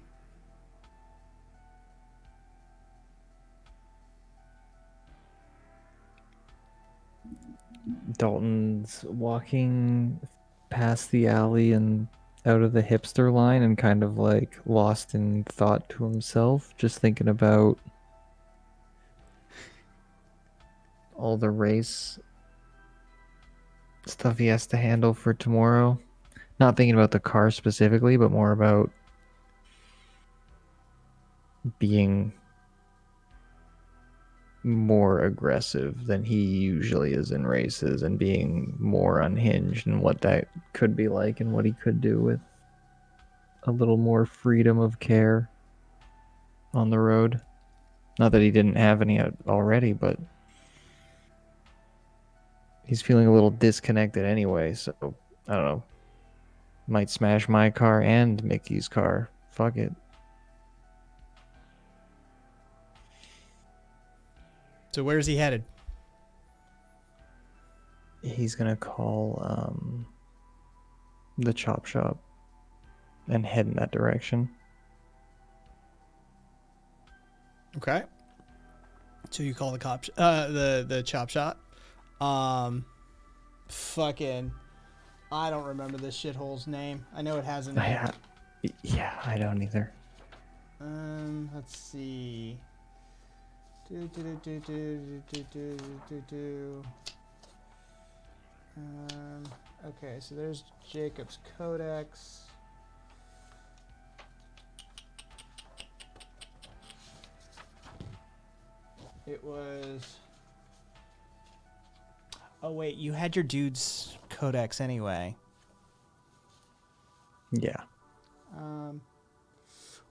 Dalton's walking past the alley and out of the hipster line and kind of like lost in thought to himself, just thinking about all the race stuff he has to handle for tomorrow. Not thinking about the car specifically, but more about being more aggressive than he usually is in races and being more unhinged and what that could be like and what he could do with a little more freedom of care on the road. Not that he didn't have any already, but he's feeling a little disconnected anyway, so I don't know. Might smash my car and Mickey's car. Fuck it. So, where's he headed? He's gonna call the chop shop and head in that direction. Okay. So you call the cops, the chop shop. Fucking, I don't remember this shithole's name. I know it has a name. Yeah, I don't either. Let's see. Okay, so there's Jacob's Codex. It was. Oh wait, you had your dude's codex anyway. Yeah.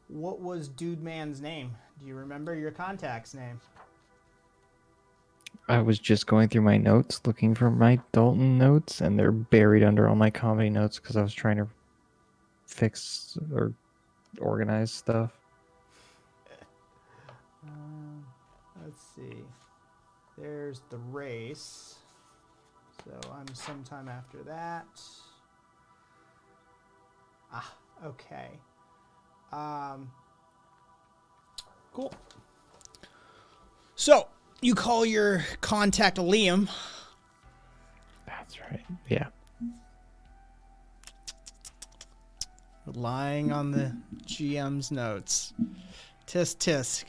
What was Dude Man's name? Do you remember your contact's name? I was just going through my notes looking for my Dalton notes, and they're buried under all my comedy notes because I was trying to fix or organize stuff. Let's see. There's the race. So I'm sometime after that. Ah, okay. Cool. So you call your contact Liam. That's right. Yeah. Relying on the GM's notes. Tisk tisk.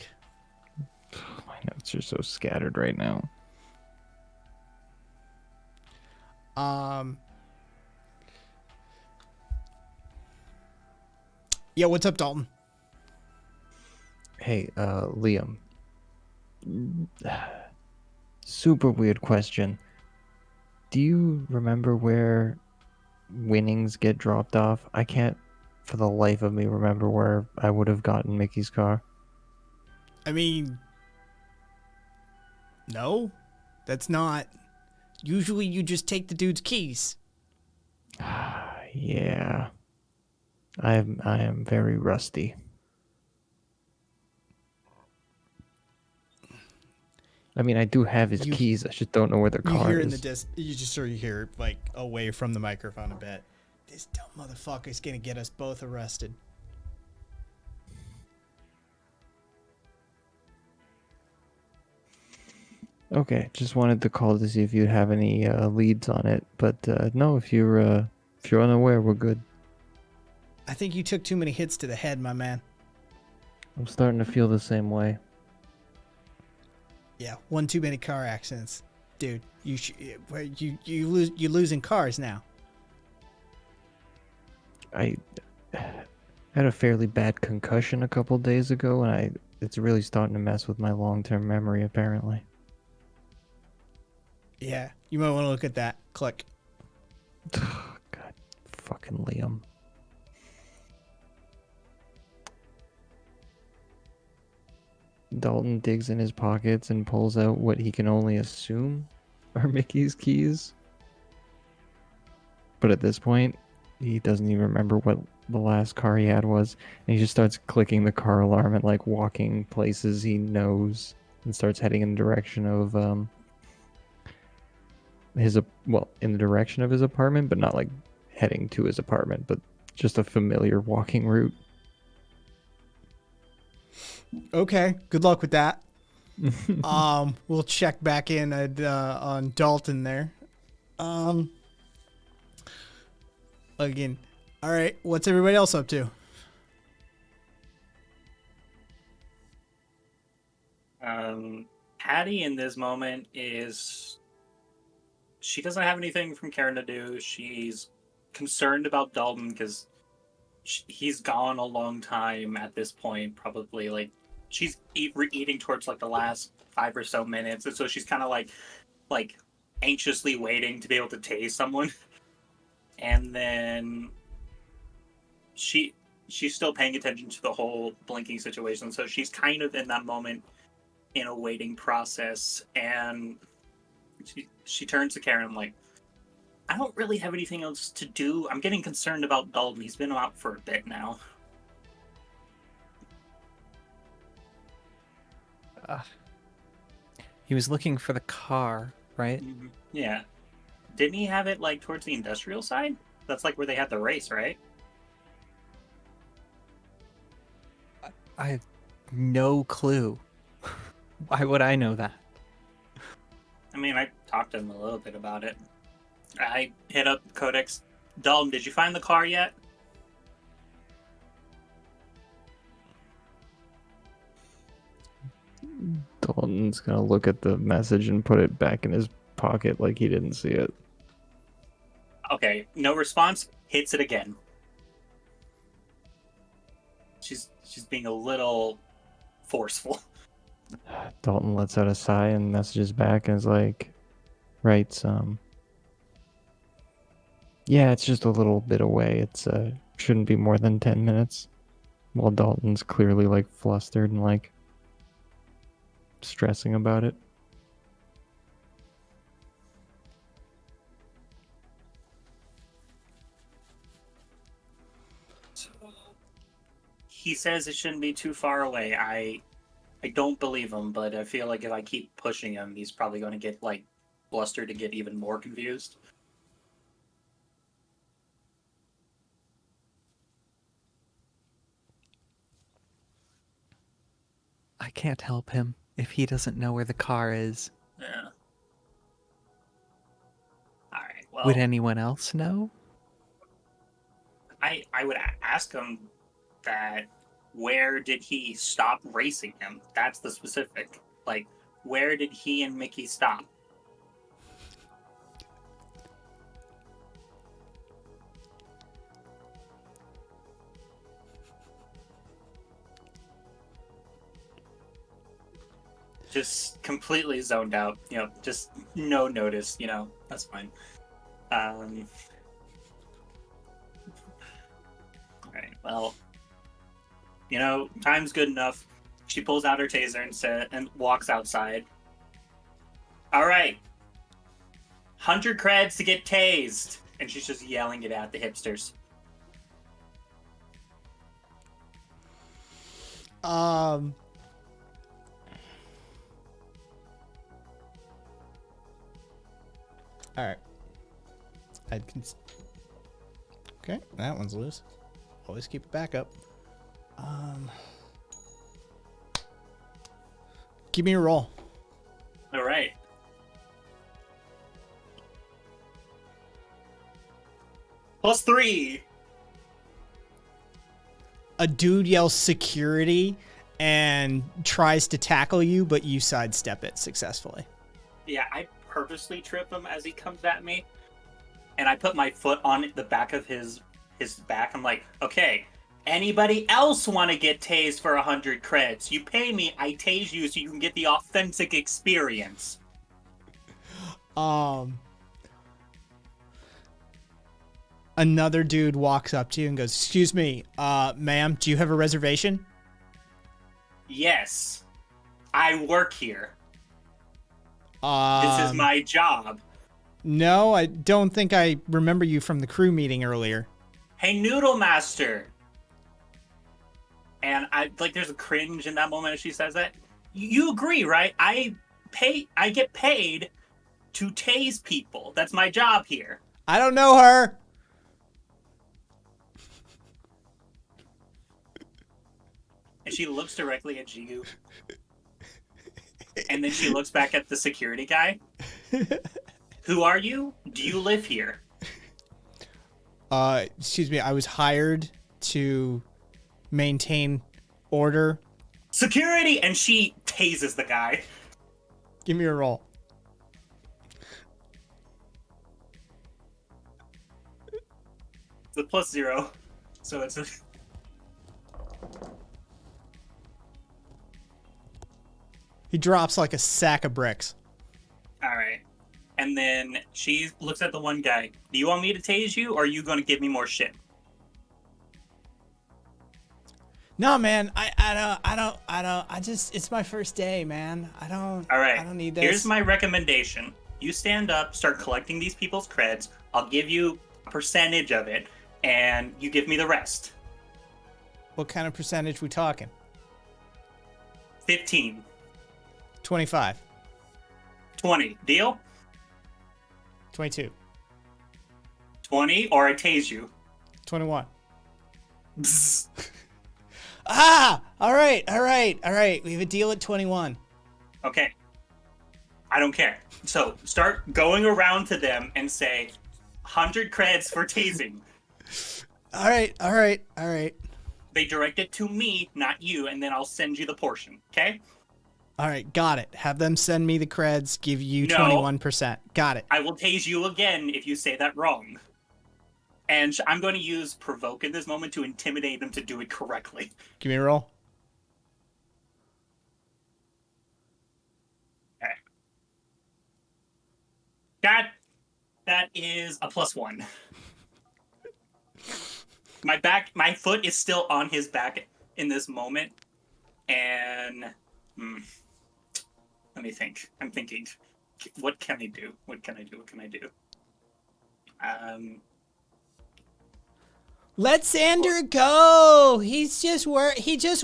My notes are so scattered right now. Yeah, what's up, Dalton? Hey, Liam. Super weird question. Do you remember where winnings get dropped off? I can't for the life of me remember where I would have gotten Mickey's car. I mean, no, that's not. Usually you just take the dude's keys. Yeah. I am very rusty. I mean, I do have his keys. I just don't know where the You car hear is. in the you just sort of hear like away from the microphone a bit. This dumb motherfucker's gonna get us both arrested. Okay, just wanted to call to see if you have any leads on it, but no, if you're unaware, we're good. I think you took too many hits to the head, my man. I'm starting to feel the same way. Yeah, one too many car accidents, dude. You're losing cars now. I had a fairly bad concussion a couple days ago, and it's really starting to mess with my long-term memory, apparently. Yeah, you might want to look at that. Click. God, fucking Liam. Dalton digs in his pockets and pulls out what he can only assume are Mickey's keys. But at this point, he doesn't even remember what the last car he had was. And he just starts clicking the car alarm at like walking places he knows and starts heading in the direction of in the direction of his apartment, but not like heading to his apartment, but just a familiar walking route. Okay, good luck with that. We'll check back in on Dalton there. Again, all right. What's everybody else up to? Patty in this moment she doesn't have anything from Karen to do. She's concerned about Dalton because he's gone a long time at this point. Probably like she's eating towards like the last 5 or so minutes, and so she's kind of like anxiously waiting to be able to tase someone. And then she's still paying attention to the whole blinking situation, so she's kind of in that moment in a waiting process, and she turns to Karen like, I don't really have anything else to do. I'm getting concerned about Dalton. He's been out for a bit now. He was looking for the car, right? Mm-hmm. Yeah. Didn't he have it like towards the industrial side? That's like where they had the race, right? I have no clue. Why would I know that? I mean, I talked to him a little bit about it. I hit up Codex. Dalton, did you find the car yet? Dalton's gonna look at the message and put it back in his pocket like he didn't see it. Okay, no response. Hits it again. She's being a little forceful. Dalton lets out a sigh and messages back and is like, writes, yeah, it's just a little bit away. It's shouldn't be more than 10 minutes. While Dalton's clearly like flustered and like stressing about it. He says it shouldn't be too far away. I don't believe him, but I feel like if I keep pushing him, he's probably going to get like blustered to get even more confused. I can't help him if he doesn't know where the car is. Yeah. All right. Well, Would anyone else know? I would ask him that where did he stop racing him? That's the specific. Like, where did he and Mickey stop? Just completely zoned out, just no notice, that's fine. All right, well, time's good enough. She pulls out her taser and walks outside. All right, 100 creds to get tased, and she's just yelling it at the hipsters. All right. Okay, that one's loose. Always keep a backup. Give me a roll. All right. +3. A dude yells security and tries to tackle you, but you sidestep it successfully. Yeah, I purposely trip him as he comes at me, and I put my foot on the back of his back. I'm like, okay, anybody else want to get tased for 100 creds? You pay me, I tase you so you can get the authentic experience. Another dude walks up to you and goes, "Excuse me, ma'am, do you have a reservation?" Yes, I work here. This is my job. No, I don't think I remember you from the crew meeting earlier. Hey, Noodle Master. And there's a cringe in that moment as she says that. You agree, right? I get paid to tase people. That's my job here. I don't know her. And she looks directly at you. And then she looks back at the security guy. Who are you? Do you live here? Excuse me, I was hired to maintain order. Security! And she tases the guy. Give me a roll. It's a +0. So it's a... He drops like a sack of bricks. Alright. And then she looks at the one guy. Do you want me to tase you, or are you going to give me more shit? No, man, I just, it's my first day, man. All right. I don't need this. Here's my recommendation. You stand up, start collecting these people's creds. I'll give you a percentage of it, and you give me the rest. What kind of percentage we talking? 15. 25. 20. Deal? 22. 20, or I tase you. 21. Bzz. Ah! All right. We have a deal at 21. Okay. I don't care. So start going around to them and say, 100 creds for tasing. All right. They direct it to me, not you, and then I'll send you the portion, okay? All right, got it. Have them send me the creds, give you No. 21%. Got it. I will tase you again if you say that wrong. And I'm going to use provoke in this moment to intimidate them to do it correctly. Give me a roll. Okay. That is a +1. My foot is still on his back in this moment. And let me think. I'm thinking, what can I do? What can I do? Let Xander go. He just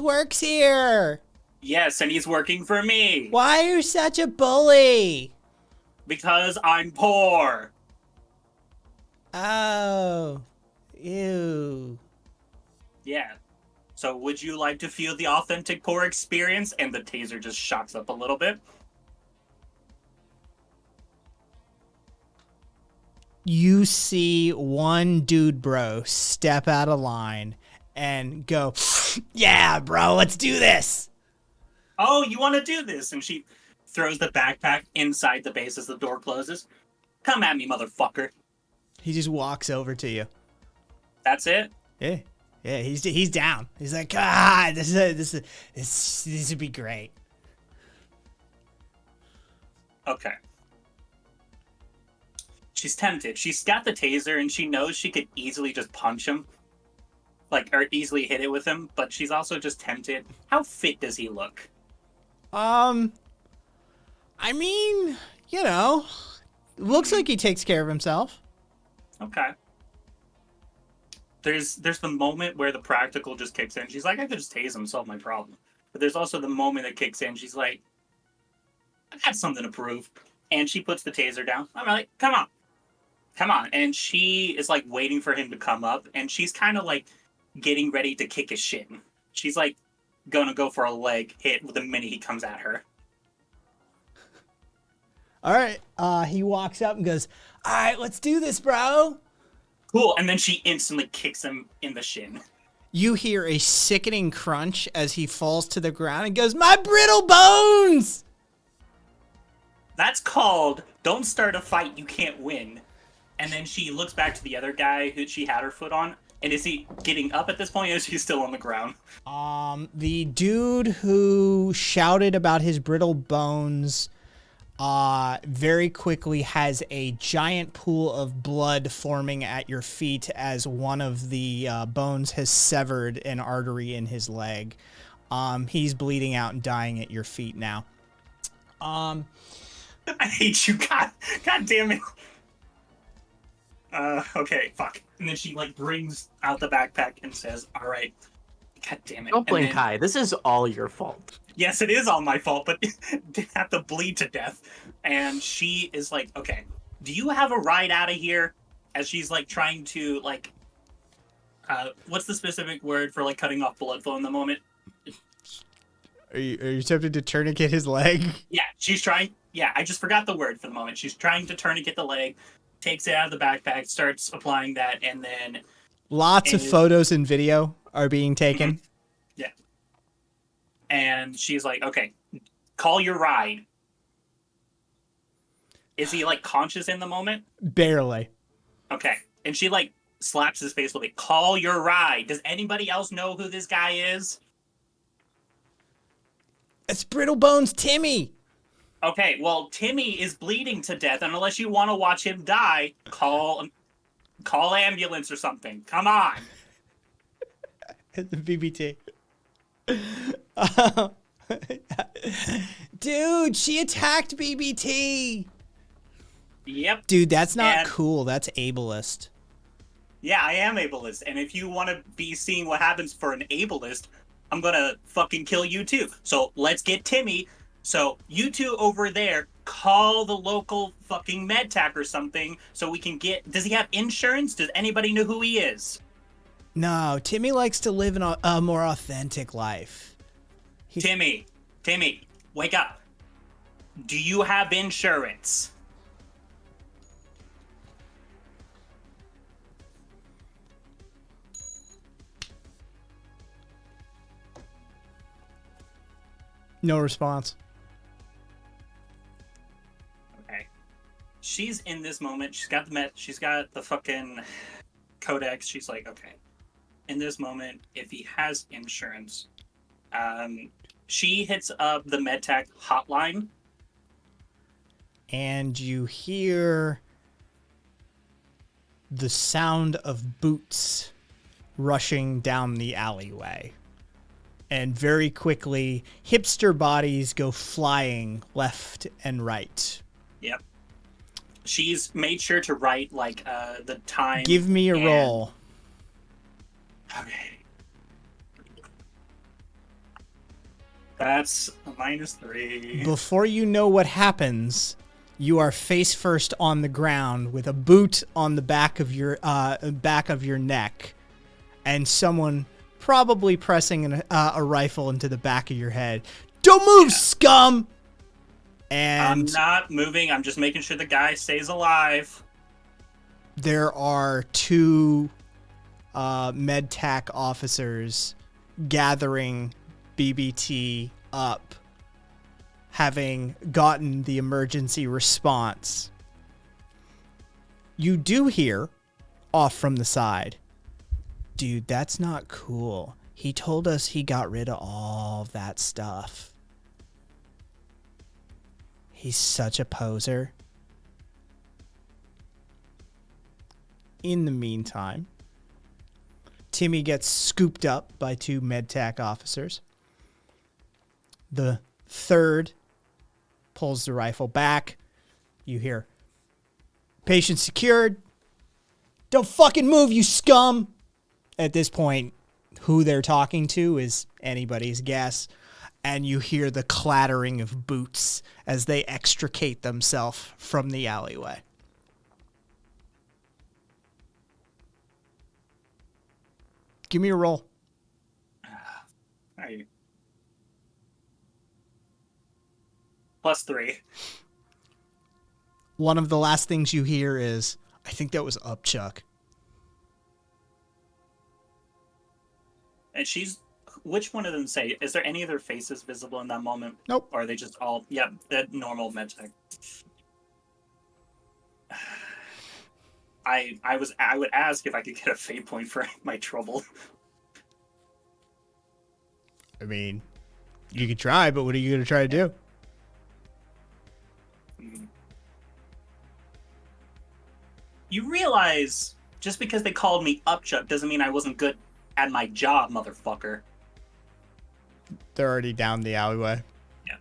works here. Yes, and he's working for me. Why are you such a bully? Because I'm poor. Oh. Ew. Yeah. So would you like to feel the authentic poor experience? And the taser just shocks up a little bit. You see one dude bro step out of line and go, "Yeah, bro, let's do this." Oh, you want to do this? And she throws the backpack inside the base as the door closes. Come at me, motherfucker. He just walks over to you. That's it? Yeah, he's down. He's like, this would be great. Okay. She's tempted. She's got the taser and she knows she could easily just punch him. Or easily hit it with him, but she's also just tempted. How fit does he look? I mean, looks like he takes care of himself. Okay. There's the moment where the practical just kicks in. She's like, I could just tase him, solve my problem. But there's also the moment that kicks in. She's like, I got something to prove. And she puts the taser down. I'm like, come on. And she is like waiting for him to come up. And she's kind of like getting ready to kick his shin. She's like gonna go for a leg hit the minute he comes at her. All right. He walks up and goes, "All right, let's do this, bro." Cool. And then she instantly kicks him in the shin. You hear a sickening crunch as he falls to the ground and goes, "My brittle bones!" That's called don't start a fight you can't win. And then she looks back to the other guy who she had her foot on. And is he getting up at this point, or is he still on the ground? The dude who shouted about his brittle bones very quickly has a giant pool of blood forming at your feet as one of the bones has severed an artery in his leg. He's bleeding out and dying at your feet now. I hate you, God damn it. Okay, fuck. And then she like brings out the backpack and says, "All right, God damn it." Don't blame then, Kai. This is all your fault. Yes, it is all my fault, but didn't have to bleed to death. And she is like, "Okay, do you have a ride out of here?" As she's like trying to like, what's the specific word for like cutting off blood flow in the moment? Are you tempted to tourniquet his leg? Yeah, she's trying. Yeah, I just forgot the word for the moment. She's trying to tourniquet the leg, takes it out of the backpack, starts applying that, and then Lots of photos and video are being taken. Yeah. And she's like, "Okay, call your ride." Is he like conscious in the moment? Barely. Okay. And she like slaps his face a little bit. "Call your ride." Does anybody else know who this guy is? It's Brittle Bones Timmy. Okay, well, Timmy is bleeding to death, and unless you want to watch him die, call ambulance or something. Come on. The BBT. Dude, she attacked BBT. Yep. Dude, that's not cool. That's ableist. Yeah, I am ableist, and if you want to be seeing what happens for an ableist, I'm gonna fucking kill you too. So let's get Timmy. So you two over there, call the local fucking medtech or something so we can get... Does he have insurance? Does anybody know who he is? No, Timmy likes to live in a more authentic life. Timmy, wake up. Do you have insurance? No response. Okay. She's in this moment. She's got the fucking codex. She's like, okay. In this moment, if he has insurance, she hits up the medtech hotline. And you hear the sound of boots rushing down the alleyway. And very quickly, hipster bodies go flying left and right. Yep. She's made sure to write, like, the time. Give me a roll. Okay. That's a -3. Before you know what happens, you are face first on the ground with a boot on the back of your neck, and someone probably pressing a rifle into the back of your head. "Don't move, scum!" And I'm not moving. I'm just making sure the guy stays alive. there are two medtac officers gathering BBT up, having gotten the emergency response. You do hear, off from the side, "Dude, that's not cool. He told us he got rid of all of that stuff. He's such a poser." In the meantime, Timmy gets scooped up by two medtac officers. The third pulls the rifle back. You hear, "Patient secured. Don't fucking move, you scum." At this point, who they're talking to is anybody's guess. And you hear the clattering of boots as they extricate themselves from the alleyway. Give me a roll. +3. One of the last things you hear is, "I think that was Upchuck." And which one of them say? Is there any of their faces visible in that moment? Nope. Or are they just all? Yeah, that normal medtech. I would ask if I could get a fate point for my trouble. I mean, you could try, but what are you going to try to do? You realize just because they called me Upchuck doesn't mean I wasn't good at my job, motherfucker. They're already down the alleyway. Yeah.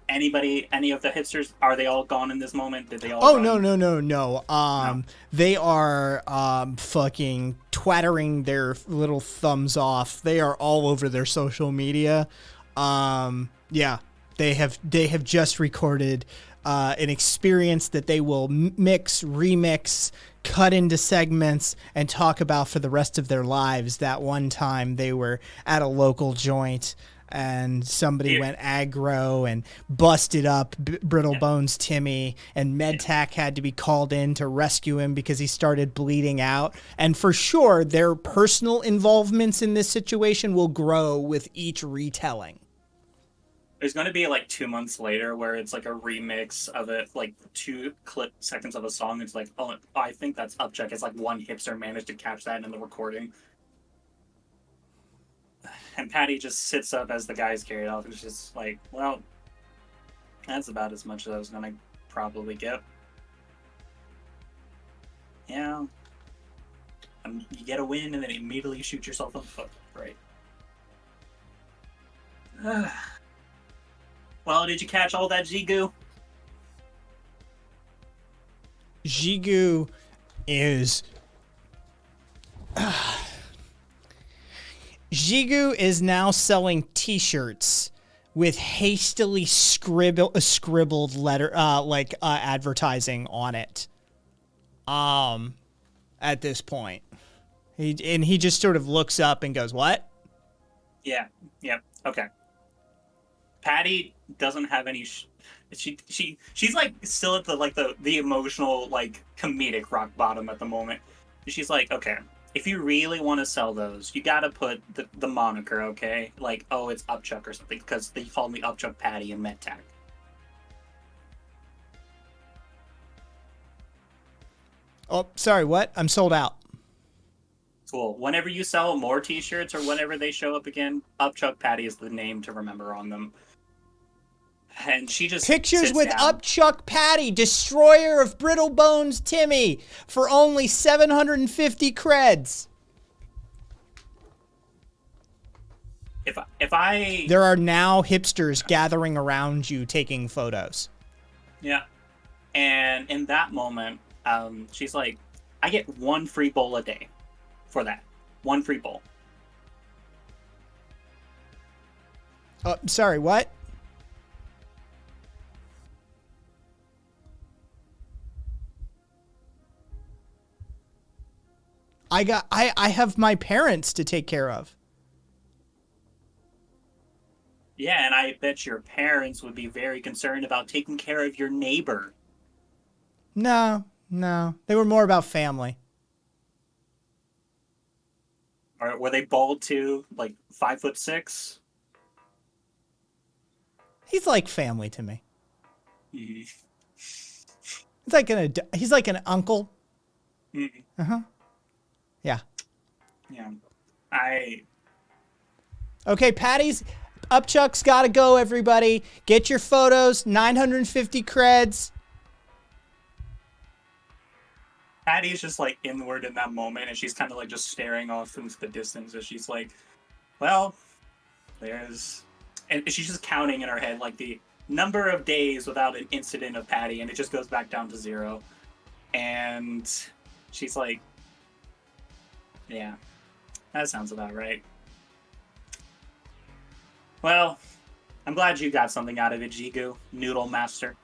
Any of the hipsters, are they all gone in this moment? Did they all run? No. They are fucking twattering their little thumbs off. They are all over their social media. Yeah, they have just recorded an experience that they will mix, remix, cut into segments, and talk about for the rest of their lives. That one time they were at a local joint and somebody went aggro and busted up Brittle Bones Timmy, and MedTac had to be called in to rescue him because he started bleeding out. And for sure, their personal involvements in this situation will grow with each retelling. There's going to be like 2 months later where it's like a remix of it, like 2 seconds of a song. It's like, oh, I think that's Upchuck. It's like one hipster managed to catch that in the recording. And Patty just sits up as the guy's carried off and is just like, well, that's about as much as I was going to probably get. Yeah. You get a win and then immediately shoot yourself in the foot. Right. Well, did you catch all that Jigu? Jigu is... Jigu is now selling T-shirts with hastily scribbled letter, advertising on it. At this point, he just sort of looks up and goes, "What?" Yeah. Okay. Patty doesn't have any. She's like still at the emotional comedic rock bottom at the moment. She's like, okay. If you really want to sell those, you gotta put the moniker, okay? Like, oh, it's Upchuck or something, because they called me Upchuck Patty and MedTac. Oh, sorry, what? I'm sold out. Cool. Whenever you sell more T-shirts or whenever they show up again, Upchuck Patty is the name to remember on them. And she just pictures with down. Upchuck Patty, destroyer of Brittle Bones Timmy, for only 750 creds. If I there are now hipsters gathering around you taking photos. Yeah, and in that moment, she's like, I get 1 free bowl a day for that. 1 free bowl. Sorry, what? I have my parents to take care of. Yeah, and I bet your parents would be very concerned about taking care of your neighbor. No. They were more about family. Or were they bald too? Like 5'6"? He's like family to me. Mm-hmm. He's like an uncle. Mm-hmm. Uh-huh. Yeah. Okay, Patty's Upchuck's got to go, everybody. Get your photos, 950 creds. Patty's just like inward in that moment, and she's kind of like just staring off into the distance as she's like, well, there's... And she's just counting in her head like the number of days without an incident of Patty, and it just goes back down to 0. And she's like, yeah, that sounds about right. Well, I'm glad you got something out of it, Jigu, Noodle Master.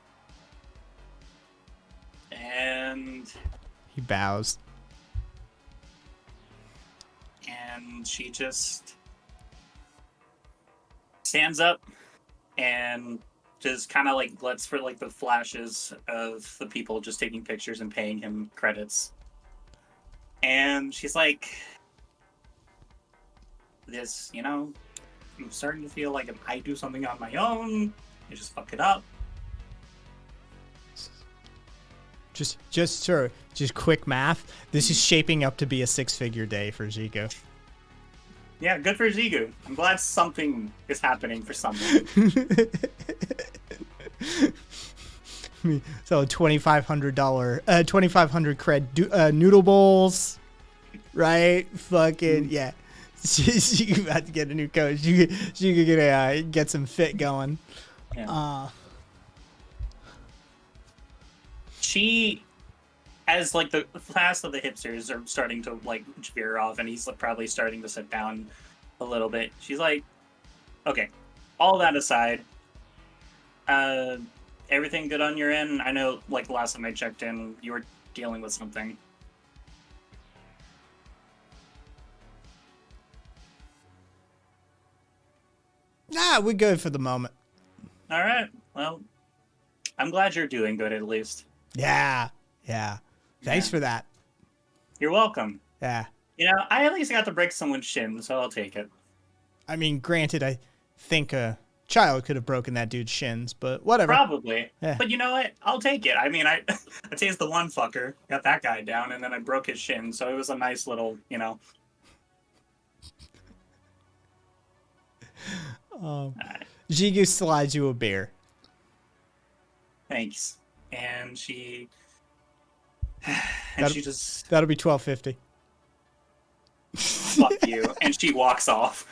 And he bows. And she just stands up and just kind of like lets for like the flashes of the people just taking pictures and paying him credits. And she's like, this, I'm starting to feel like if I do something on my own, I just fuck it up. Just quick math. This is shaping up to be a 6-figure day for Zico. Yeah, good for Zigu. I'm glad something is happening for someone. So $2,500, 2,500 cred noodle bowls, right? Fucking yeah. She about to get a new coach. She could get some fit going. Yeah. She, as like the last of the hipsters are starting to like veer off, and he's probably starting to sit down a little bit. She's like, "Okay, all that aside, everything good on your end? I know, like last time I checked in, you were dealing with something." Nah, we're good for the moment. All right. Well, I'm glad you're doing good at least. Yeah. Thanks Yeah. for that. You're welcome. Yeah. I at least got to break someone's shin, so I'll take it. I mean, granted, I think a child could have broken that dude's shins, but whatever. Probably. Yeah. But you know what? I'll take it. I mean, I tased the one fucker, got that guy down, and then I broke his shin, so it was a nice little, Jigu slides you a beer. Thanks. And she just That'll be $12.50. fuck you. And she walks off.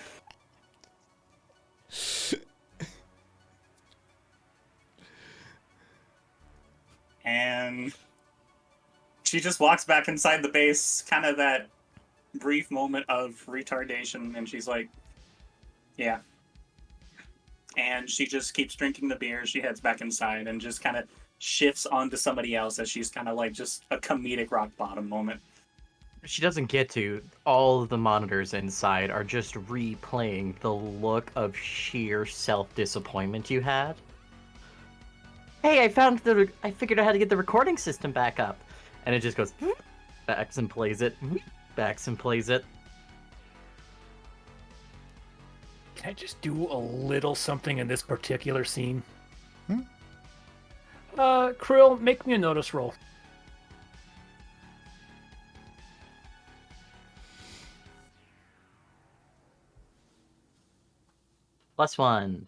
And she just walks back inside the base, kind of that brief moment of retardation, and she's like, yeah. And she just keeps drinking the beer. She heads back inside and just kind of shifts onto somebody else as she's kind of like just a comedic rock bottom moment. She doesn't get to. All of the monitors inside are just replaying the look of sheer self-disappointment you had. Hey, I figured out how to get the recording system back up. And it just goes, backs and plays it, backs and plays it. Can I just do a little something in this particular scene? Krill, make me a notice roll. +1.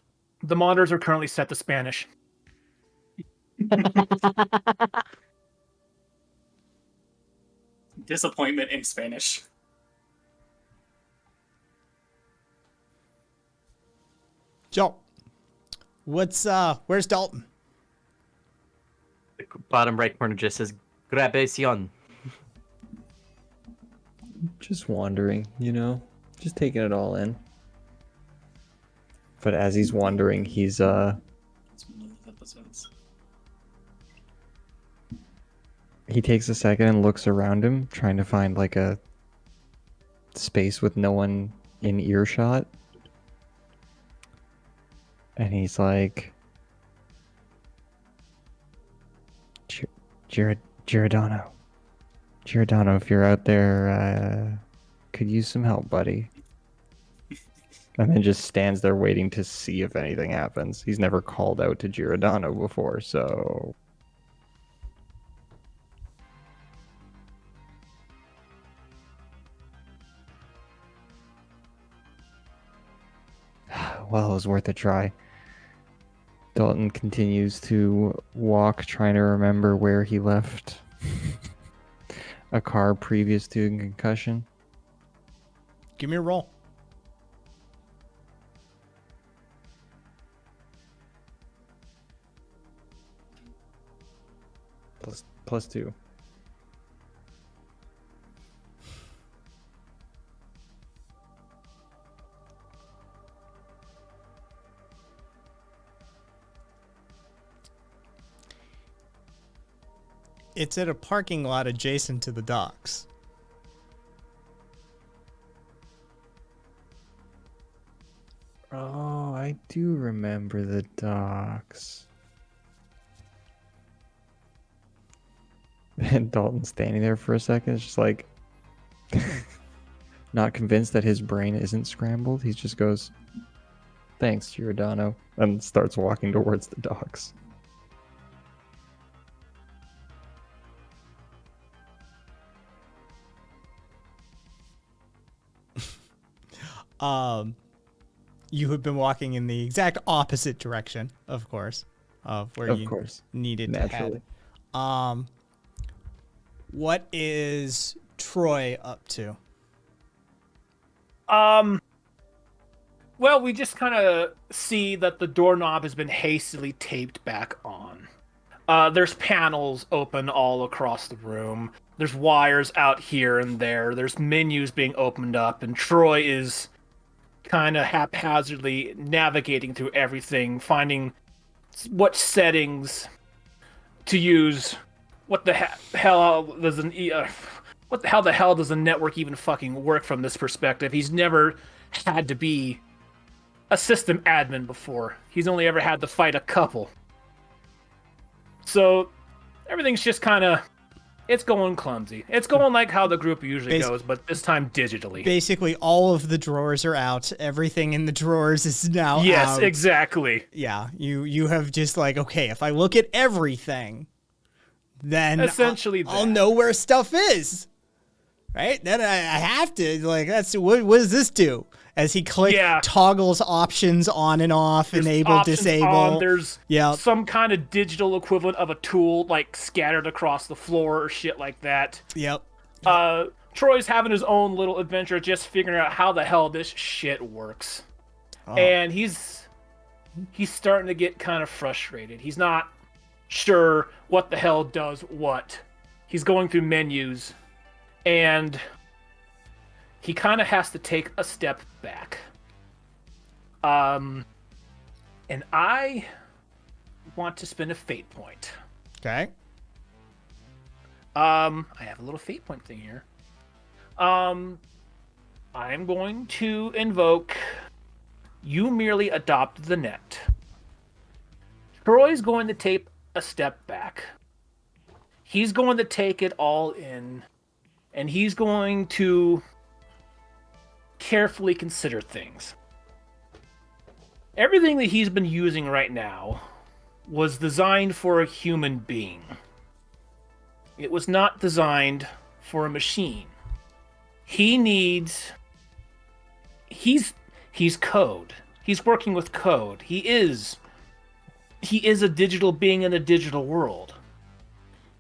The monitors are currently set to Spanish. Disappointment in Spanish. Joe, where's Dalton? The bottom right corner just says, Grabación. Just wandering, just taking it all in. But as he's wandering, he's It's one of those episodes. he takes a second and looks around him, trying to find like a space with no one in earshot. And he's like, Giordano, if you're out there, could use some help, buddy. And then just stands there waiting to see if anything happens. He's never called out to Giordano before, so... Well, it was worth a try. Dalton continues to walk, trying to remember where he left a car previous to a concussion. Give me a roll. +2. It's at a parking lot adjacent to the docks. Oh, I do remember the docks. And Dalton's standing there for a second. It's just like, Not convinced that his brain isn't scrambled, he just goes, "Thanks, Giordano," and starts walking towards the docks. You have been walking in the exact opposite direction, of course, of where Of you course. needed Naturally. to head. What is Troy up to? Well, we just kind of see that the doorknob has been hastily taped back on. There's panels open all across the room. There's wires out here and there. There's menus being opened up, and Troy is kind of haphazardly navigating through everything, finding what settings to use. What the hell does how the hell does the network even fucking work from this perspective? He's never had to be a system admin before. He's only ever had to fight a couple. So everything's just kind of, it's going clumsy. It's going like how the group usually goes, but this time digitally. Basically, all of the drawers are out. Everything in the drawers is now out. Yes, exactly. Yeah, you have just like, okay, if I look at everything, then essentially I'll know where stuff is. Right? Then I have to, like, what does this do? As he toggles options on and off, enable, disable. There's some kind of digital equivalent of a tool, like, scattered across the floor or shit like that. Yep. Troy's having his own little adventure just figuring out how the hell this shit works. Oh. And he's starting to get kind of frustrated. He's not sure what the hell does what. He's going through menus, and he kind of has to take a step back. And I want to spend a fate point. Okay. I have a little fate point thing here. I'm going to invoke You Merely Adopt the Net. Troy's going to take a step back. He's going to take it all in, and he's going to carefully consider things. Everything that he's been using right now was designed for a human being. It was not designed for a machine. He's code. He's working with code. He is a digital being in a digital world.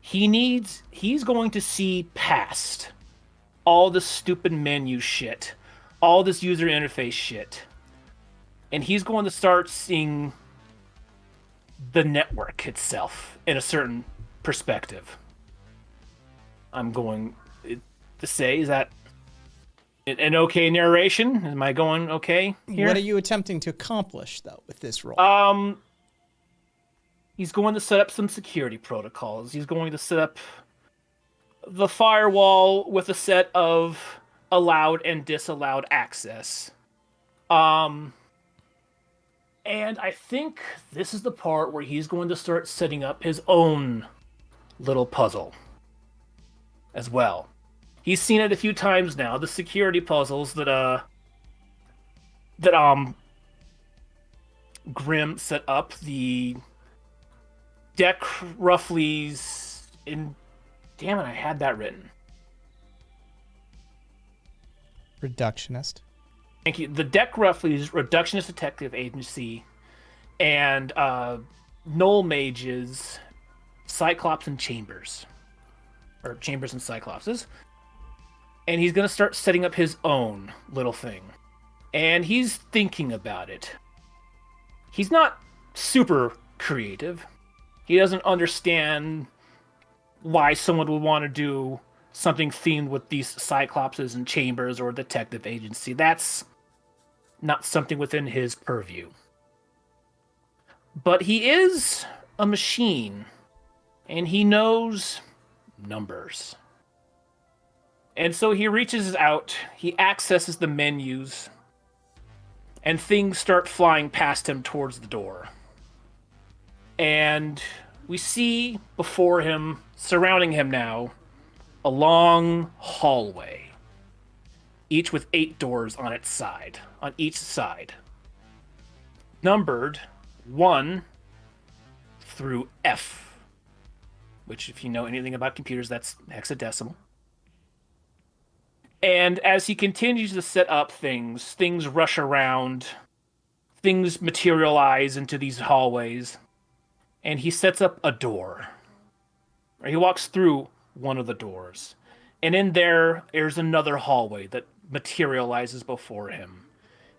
He's going to see past all the stupid menu shit, all this user interface shit, and he's going to start seeing the network itself in a certain perspective. I'm going to say, is that an okay narration? Am I going okay here? What are you attempting to accomplish, though, with this role? He's going to set up some security protocols. He's going to set up the firewall with a set of allowed and disallowed access. And I think this is the part where he's going to start setting up his own little puzzle as well. He's seen it a few times now, the security puzzles that Grim set up, the deck roughly's in... Damn it, I had that written. Reductionist. Thank you. The deck roughly is Reductionist Detective Agency and Null Mages, Cyclops and Chambers. Or Chambers and Cyclopses. And he's going to start setting up his own little thing. And he's thinking about it. He's not super creative. He doesn't understand why someone would want to do something themed with these Cyclopses and Chambers or Detective Agency. That's not something within his purview. But he is a machine, and he knows numbers. And so he reaches out, he accesses the menus, and things start flying past him towards the door. And we see before him, surrounding him now, a long hallway. each with 8 doors on each side. Numbered 1 through F, which if you know anything about computers, that's hexadecimal. And as he continues to set up things rush around, things materialize into these hallways, and he sets up a door. Or he walks through one of the doors, and in there's another hallway that materializes before him.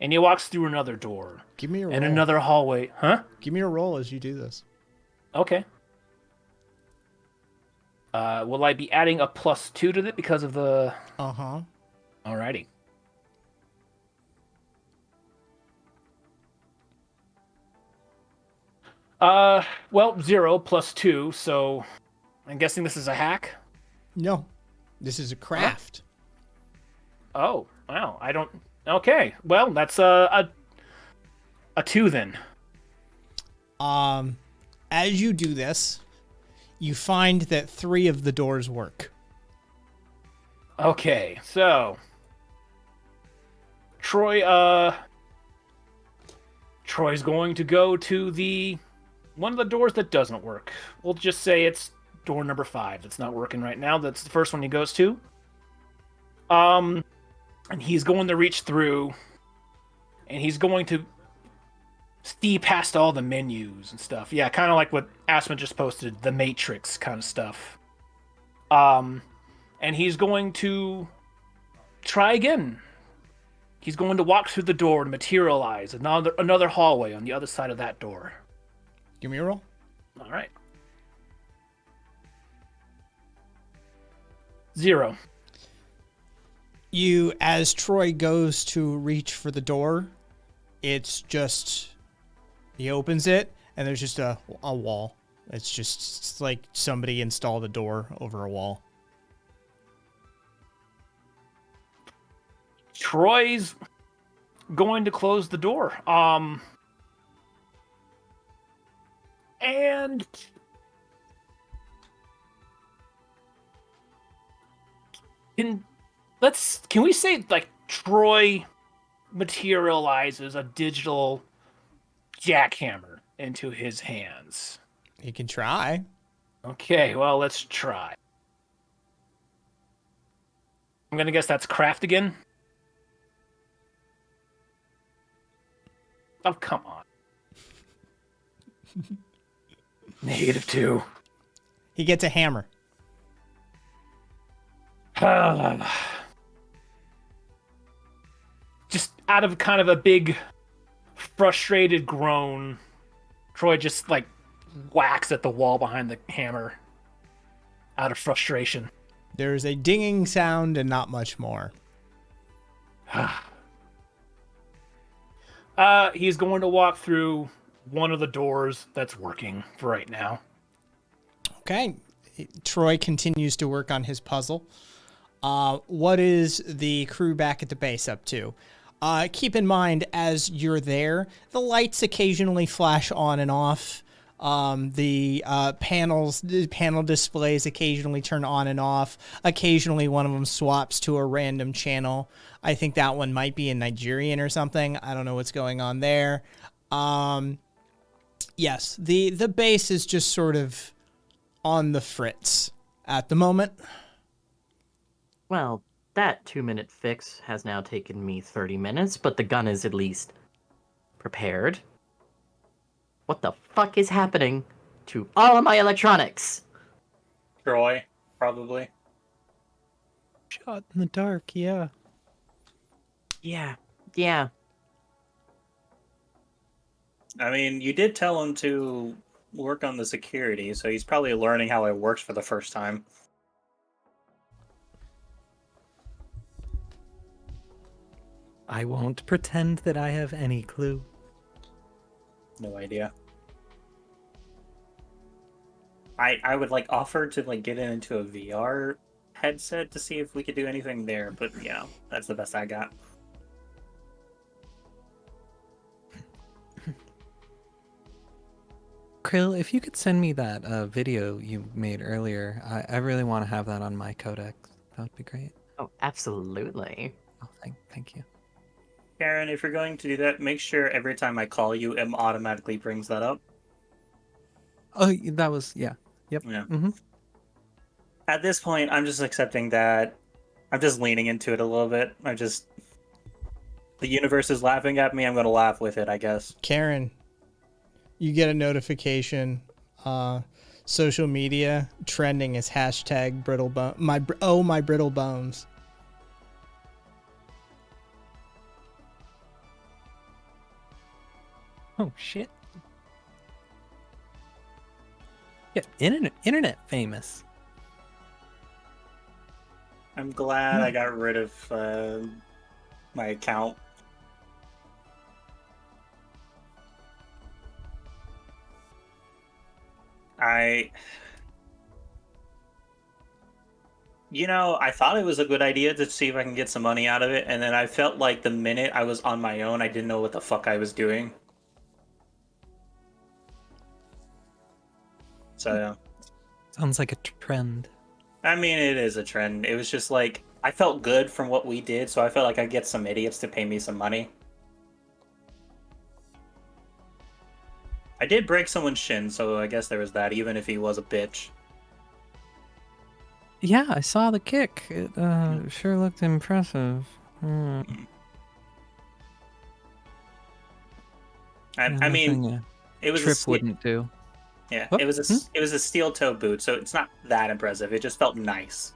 And he walks through another door. Give me a roll. And another hallway. Huh? Give me a roll as you do this. Okay. Will I be adding a +2 to it because of the... Uh-huh. Alrighty. Well, 0 + 2, so I'm guessing this is a hack? No. This is a craft. Oh, wow. I don't... Okay. Well, that's a 2 then. As you do this, you find that 3 of the doors work. Okay, so Troy's going to go to one of the doors that doesn't work. We'll just say it's door number 5 that's not working right now. That's the first one he goes to. And he's going to reach through, and he's going to see past all the menus and stuff. Yeah, kind of like what Aspen just posted, the Matrix kind of stuff. And he's going to try again. He's going to walk through the door and materialize another hallway on the other side of that door. Give me a roll. All right. 0. As Troy goes to reach for the door, it's just, he opens it, and there's just a wall. It's like somebody installed a door over a wall. Troy's going to close the door. And can we say like Troy materializes a digital jackhammer into his hands? He can try. Okay, well, let's try. I'm gonna guess that's craft again. Oh, come on. -2. He gets a hammer. Just out of kind of a big frustrated groan, Troy just like whacks at the wall behind the hammer out of frustration. There's a dinging sound and not much more. He's going to walk through one of the doors that's working for right now. Okay. Troy continues to work on his puzzle. What is the crew back at the base up to? Keep in mind, as you're there, the lights occasionally flash on and off. The panel displays occasionally turn on and off. Occasionally one of them swaps to a random channel. I think that one might be in Nigerian or something. I don't know what's going on there. Yes, the base is just sort of on the fritz at the moment. Well, that 2-minute fix has now taken me 30 minutes, but the gun is at least prepared. What the fuck is happening to all of my electronics? Troy, probably. Shot in the dark, yeah. Yeah. I mean, you did tell him to work on the security, so he's probably learning how it works for the first time. I won't pretend that I have any clue. No idea. I would like offer to like get into a VR headset to see if we could do anything there, but yeah, that's the best I got. Krill, if you could send me that video you made earlier, I really want to have that on my codex. That would be great. Oh, absolutely. Oh, thank you. Karen, if you're going to do that, make sure every time I call you, it automatically brings that up. Oh, that was yeah. Yep. Yeah. Mm-hmm. At this point, I'm just accepting that. I'm just leaning into it a little bit. The universe is laughing at me. I'm going to laugh with it, I guess. Karen, you get a notification. Social media trending is hashtag brittle bone. My brittle bones. Oh shit. Yeah, internet famous. I'm glad I got rid of my account. I thought it was a good idea to see if I can get some money out of it, and then I felt like the minute I was on my own, I didn't know what the fuck I was doing. So, yeah. Sounds like a trend. I mean, it is a trend. It was just like, I felt good from what we did, so I felt like I'd get some idiots to pay me some money. I did break someone's shin, so I guess there was that, even if he was a bitch. Yeah, I saw the kick. It sure looked impressive. I mean, it was Trip wouldn't do. Yeah, Oh, it was a steel toe boot, so it's not that impressive. It just felt nice.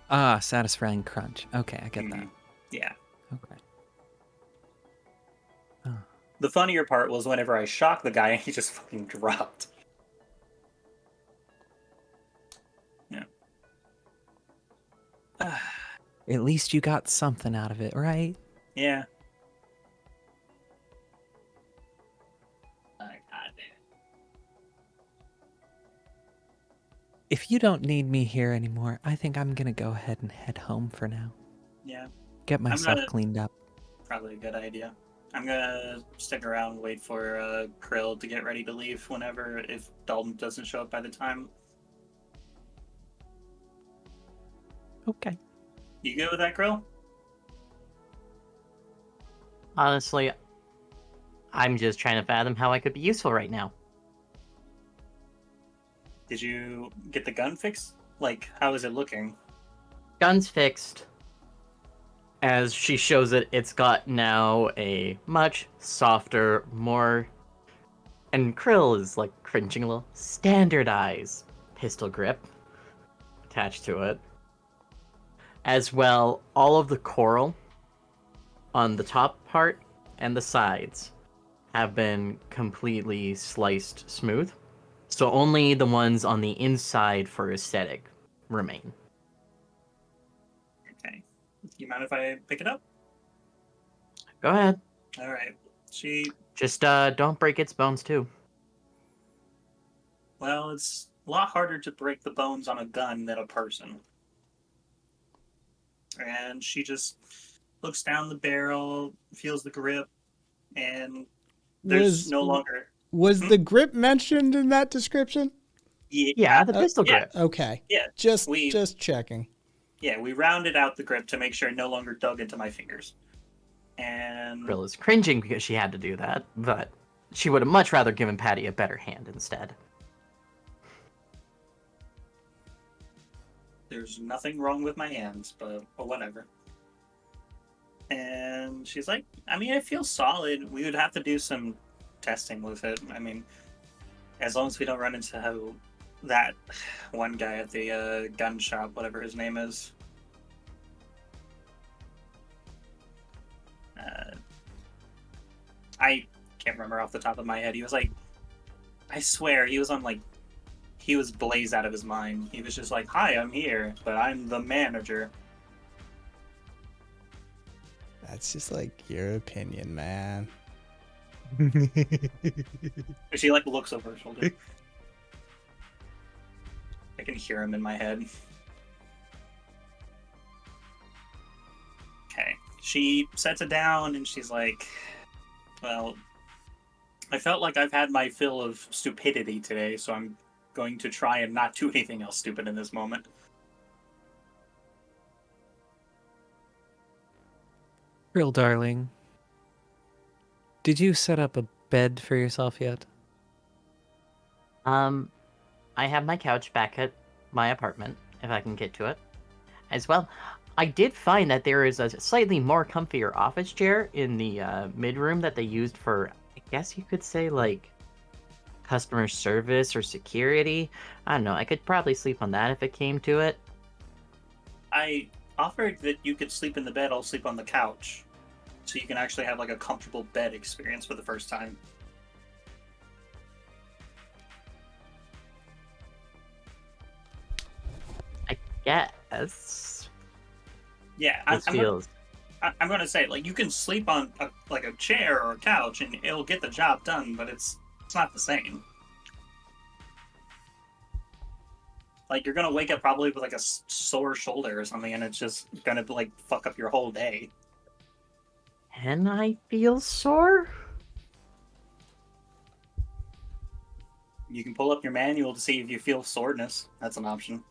Ah, satisfying crunch. Okay, I get that. Yeah. Okay. The funnier part was whenever I shocked the guy, he just fucking dropped. Yeah. At least you got something out of it, right? Yeah. Oh, God. If you don't need me here anymore, I think I'm gonna go ahead and head home for now. Yeah. Get myself cleaned up. Probably a good idea. I'm gonna stick around, wait for Krill to get ready to leave whenever, if Dalton doesn't show up by the time. Okay. You good with that, Krill? Honestly, I'm just trying to fathom how I could be useful right now. Did you get the gun fixed? Like, how is it looking? Gun's fixed. As she shows it, it's got now a much softer, more... And Krill is, like, cringing a little. Standardized pistol grip attached to it. As well, all of the coral on the top part and the sides have been completely sliced smooth. So only the ones on the inside for aesthetic remain. Okay. You mind if I pick it up? Go ahead. All right. Just don't break its bones too. Well, it's a lot harder to break the bones on a gun than a person. And she just looks down the barrel, feels the grip, and there's no longer... Was the grip mentioned in that description? Yeah, the pistol grip. Okay. Yeah. Just checking. Yeah, we rounded out the grip to make sure it no longer dug into my fingers. And Krill is cringing because she had to do that, but she would have much rather given Patty a better hand instead. there's nothing wrong with my hands, but whatever. And she's like, I mean, it feels solid. We would have to do some testing with it. I mean, as long as we don't run into that one guy at the gun shop, whatever his name is. I can't remember off the top of my head. He was like, I swear, he was on like, he was blazed out of his mind. He was just like, hi, I'm here, but I'm the manager. That's just like your opinion, man. She like looks over her shoulder. I can hear him in my head. Okay. She sets it down and she's like, well, I felt like I've had my fill of stupidity today, so I'm going to try and not do anything else stupid in this moment. Real darling, did you set up a bed for yourself yet? I have my couch back at my apartment, if I can get to it. As well, I did find that there is a slightly more comfier office chair in the mid-room that they used for, I guess you could say, like, customer service or security. I don't know, I could probably sleep on that if it came to it. I offered that you could sleep in the bed, I'll sleep on the couch. So you can actually have like a comfortable bed experience for the first time. I guess. Yeah, This feels... I'm gonna say, like, you can sleep on a chair or a couch and it'll get the job done, but it's not the same. Like, you're gonna wake up probably with like a sore shoulder or something, and it's just gonna like fuck up your whole day. Can I feel sore? You can pull up your manual to see if you feel soreness. That's an option.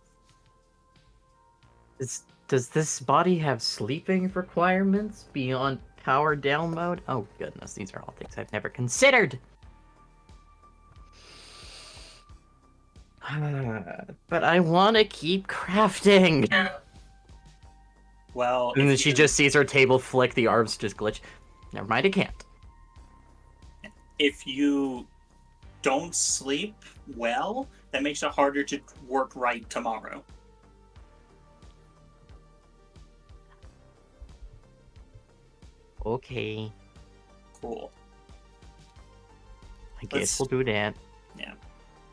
Does this body have sleeping requirements beyond power down mode? Oh goodness, these are all things I've never considered. But I want to keep crafting. Well, And then she just sees her table flick, the arms just glitch. Never mind, I can't. If you don't sleep well, that makes it harder to work right tomorrow. Okay, Cool. I guess we'll do that. Yeah.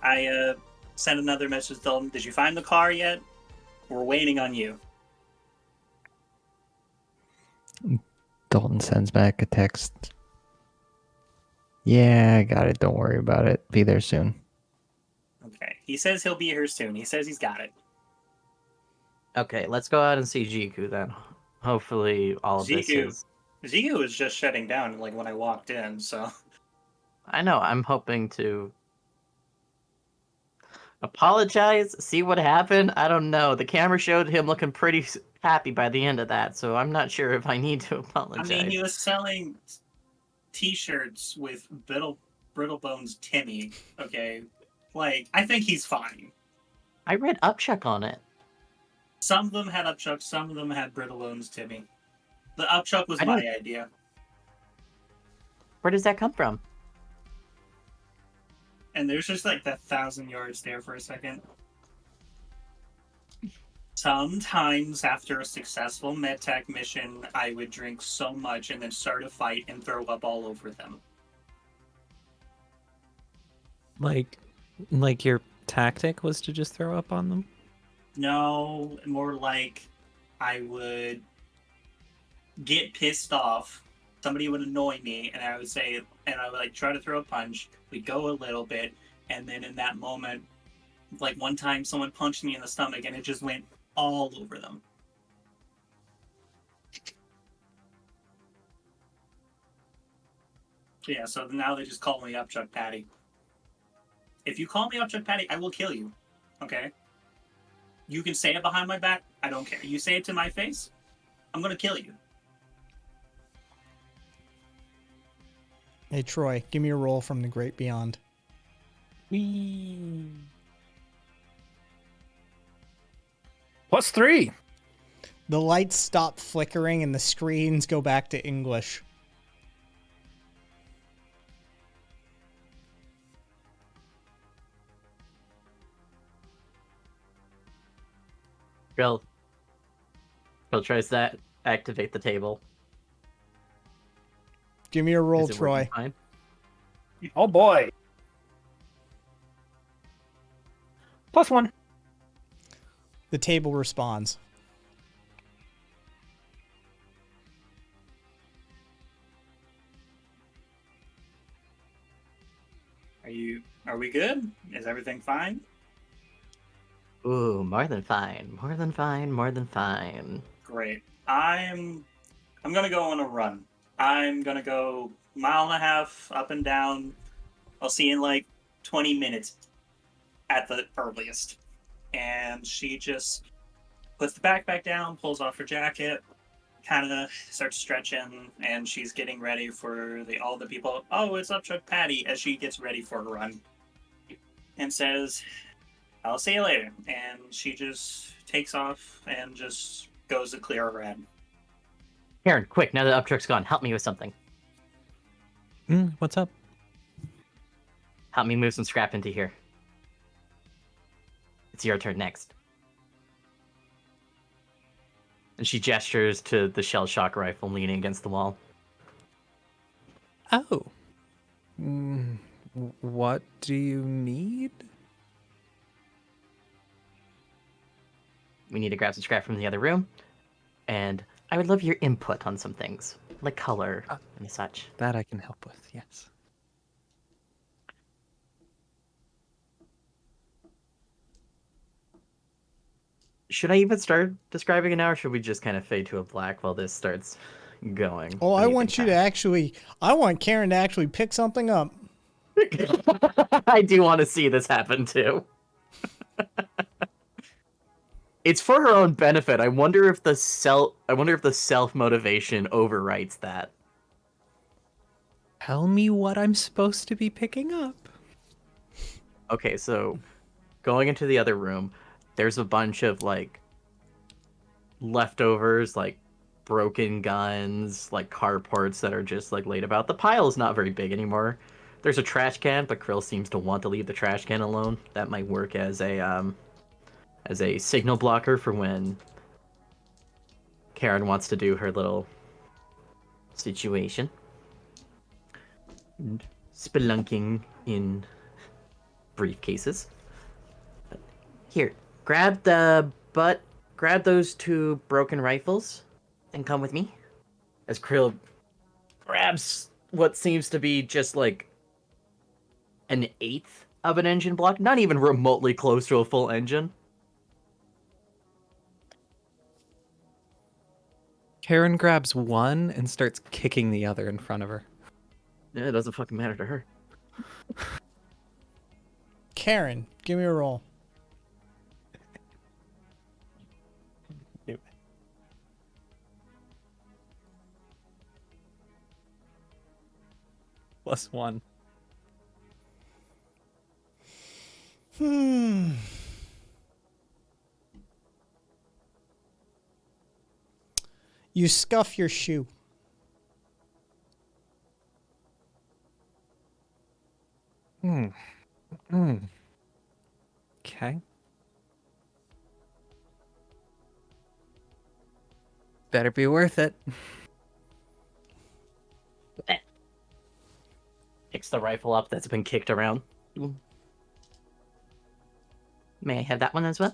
I sent another message to Dalton. Did you find the car yet? We're waiting on you. Dalton sends back a text. Yeah, I got it. Don't worry about it. Be there soon. Okay. He says he'll be here soon. He says he's got it. Okay, let's go out and see Jiku then. Hopefully all of this is... Zigu was just shutting down like when I walked in, so... I know, I'm hoping to apologize, see what happened. I don't know. The camera showed him looking pretty happy by the end of that, so I'm not sure if I need to apologize. I mean, he was selling t-shirts with Brittle Bones Timmy, okay? Like, I think he's fine. I read Upchuck on it. Some of them had Upchuck, some of them had Brittle Bones Timmy. The Upchuck was my idea. Where does that come from? And there's just like that 1,000 yards there for a second. Sometimes after a successful medtech mission, I would drink so much and then start a fight and throw up all over them. Like your tactic was to just throw up on them? No, more like I would get pissed off. Somebody would annoy me, and I would say, and I would like try to throw a punch. We'd go a little bit, and then in that moment, like one time, someone punched me in the stomach, and it just went all over them. Yeah, so now they just call me Upchuck Patty. If you call me Upchuck Patty, I will kill you. Okay? You can say it behind my back, I don't care. You say it to my face, I'm gonna kill you. Hey, Troy, give me a roll from the great beyond. Whee. +3. The lights stop flickering and the screens go back to English. Bill tries to activate the table. Give me a roll, Is it Troy. working fine? Oh boy. +1. The table responds. Are we good? Is everything fine? Ooh, more than fine. More than fine. More than fine. Great. I'm gonna go on a run. I'm gonna go 1.5 miles up and down. I'll see you in like 20 minutes at the earliest. And she just puts the backpack down, pulls off her jacket, kind of starts stretching, and she's getting ready for all the people. Oh, it's Upchuck Patty, as she gets ready for her run, and says, "I'll see you later." And she just takes off and just goes to clear her head. Karen, quick! Now that Upchuck's gone, help me with something. What's up? Help me move some scrap into here. It's your turn next. And she gestures to the shell shock rifle leaning against the wall. Oh. What do you need? We need to grab some scrap from the other room, and I would love your input on some things, like color and such. That I can help with, yes. Should I even start describing it now, or should we just kind of fade to a black while this starts going? Oh, What I do you want think, you to actually, I want Karen to actually pick something up. Pat? I do want to see this happen too. It's for her own benefit. I wonder if the self motivation overwrites that. Tell me what I'm supposed to be picking up. Okay, so going into the other room, there's a bunch of like leftovers, like broken guns, like car parts that are just like laid about. The pile is not very big anymore. There's a trash can, but Krill seems to want to leave the trash can alone. That might work as a signal blocker for when Karen wants to do her little situation. And spelunking in briefcases. Here, grab those 2 broken rifles and come with me. As Krill grabs what seems to be just like an 1/8 of an engine block, not even remotely close to a full engine. Karen grabs one and starts kicking the other in front of her. Yeah, it doesn't fucking matter to her. Karen, give me a roll. +1. You scuff your shoe. Okay. Better be worth it. Picks the rifle up that's been kicked around. May I have that one as well?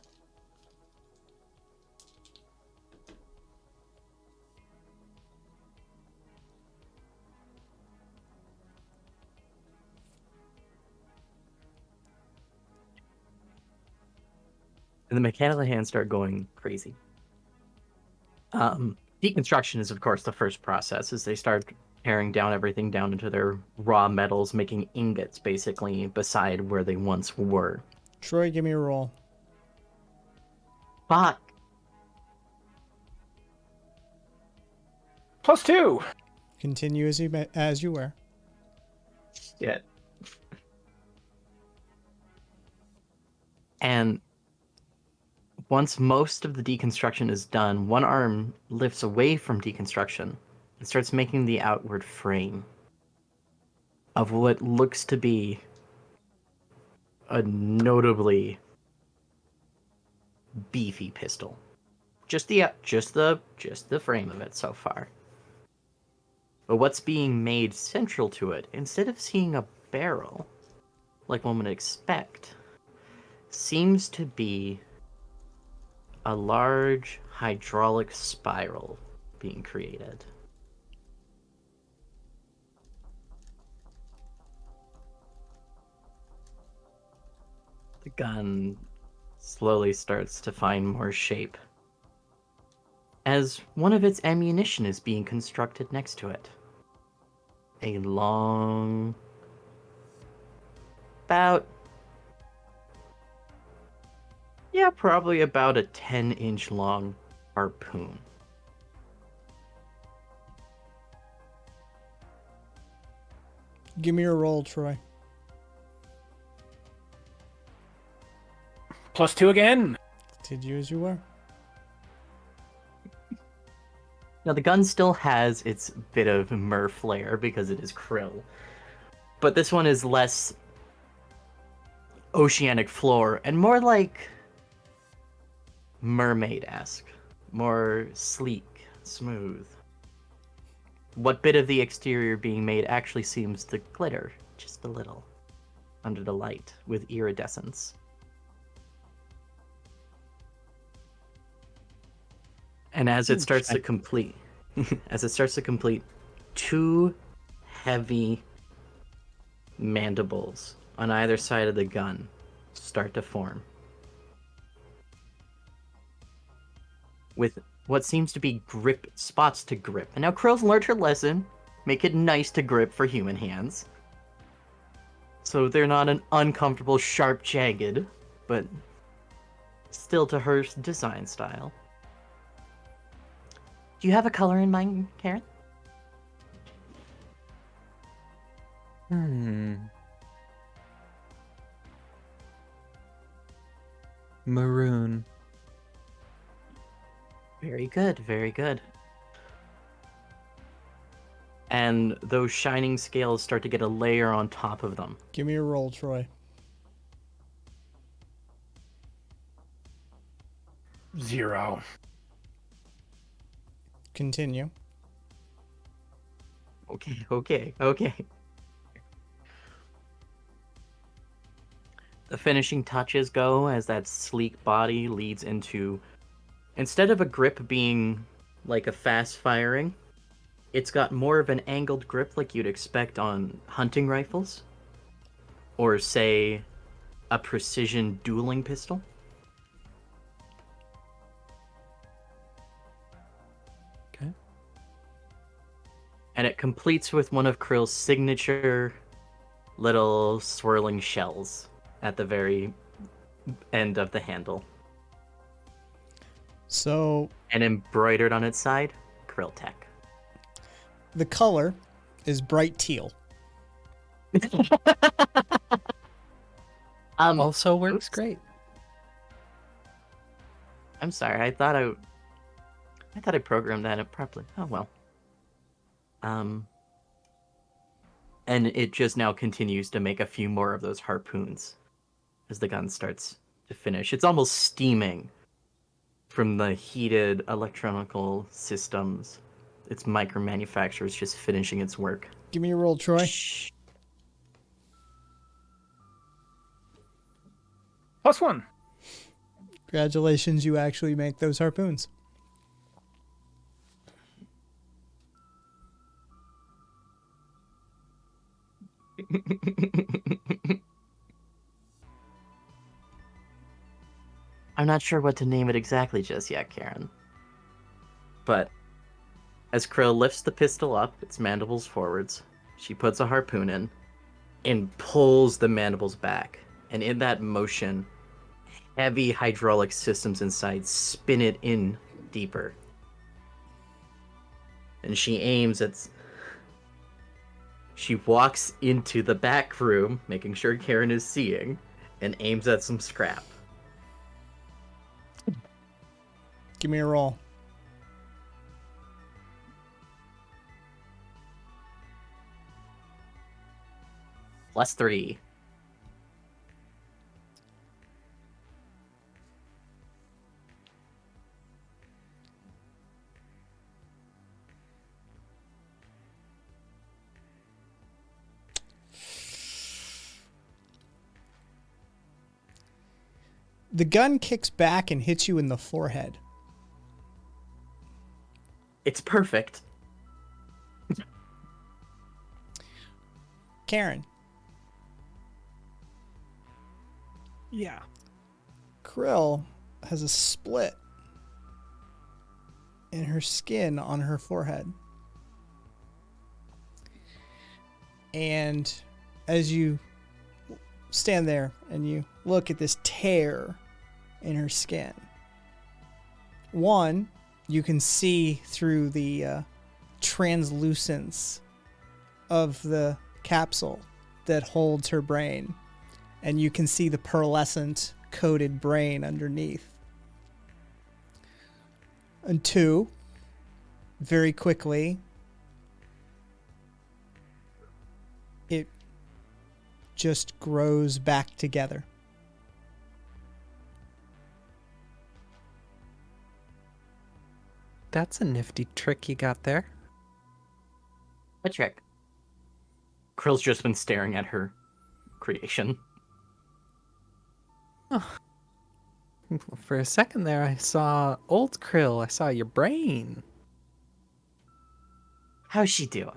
And the mechanical hands start going crazy. Deconstruction is, of course, the first process, as they start tearing down everything down into their raw metals, making ingots, basically, beside where they once were. Troy, give me a roll. Fuck. +2. Continue as you were. Shit. And once most of the deconstruction is done, one arm lifts away from deconstruction and starts making the outward frame of what looks to be a notably beefy pistol. Just the frame of it so far. But what's being made central to it, instead of seeing a barrel like one would expect, seems to be a large hydraulic spiral being created. The gun slowly starts to find more shape as one of its ammunition is being constructed next to it. A long, probably about a 10-inch long harpoon. Give me a roll, Troy. +2 again. Continue as you were. Now, the gun still has its bit of mer flair because it is krill. But this one is less oceanic floor and more like mermaid-esque. More sleek, smooth. What bit of the exterior being made actually seems to glitter just a little under the light with iridescence. And as it starts to complete, two heavy mandibles on either side of the gun start to form. With what seems to be grip spots to grip. And now Krill's learned her lesson. Make it nice to grip for human hands. So they're not an uncomfortable, sharp, jagged, but still to her design style. Do you have a color in mind, Karen? Maroon. Very good, very good. And those shining scales start to get a layer on top of them. Give me a roll, Troy. 0. Continue. Okay. The finishing touches go as that sleek body leads into, instead of a grip being like a fast firing, it's got more of an angled grip like you'd expect on hunting rifles. Or say, a precision dueling pistol. Okay. And it completes with one of Krill's signature little swirling shells at the very end of the handle. So And embroidered on its side, Krill Tech. the color is bright teal. Also works oops. great. I'm sorry, I thought I programmed that up properly. Oh well. And it just now continues to make a few more of those harpoons as the gun starts to finish. It's almost steaming from the heated electronical systems. Its micro-manufacturers just finishing its work. Give me a roll, Troy. Shh. +1. Congratulations, you actually make those harpoons. I'm not sure what to name it exactly just yet, Karen. But as Krill lifts the pistol up, its mandibles forwards, she puts a harpoon in and pulls the mandibles back. And in that motion, heavy hydraulic systems inside spin it in deeper. And she aims at... She walks into the back room, making sure Karen is seeing, and aims at some scrap. Give me a roll. +3. The gun kicks back and hits you in the forehead. It's perfect. Karen, Yeah. Krill has a split in her skin on her forehead. And as you stand there and you look at this tear in her skin, one, you can see through the translucence of the capsule that holds her brain, and you can see the pearlescent coated brain underneath. And 2, very quickly, it just grows back together. That's a nifty trick you got there. A trick. Krill's just been staring at her creation. For a second there, I saw old Krill. I saw your brain. How's she doing?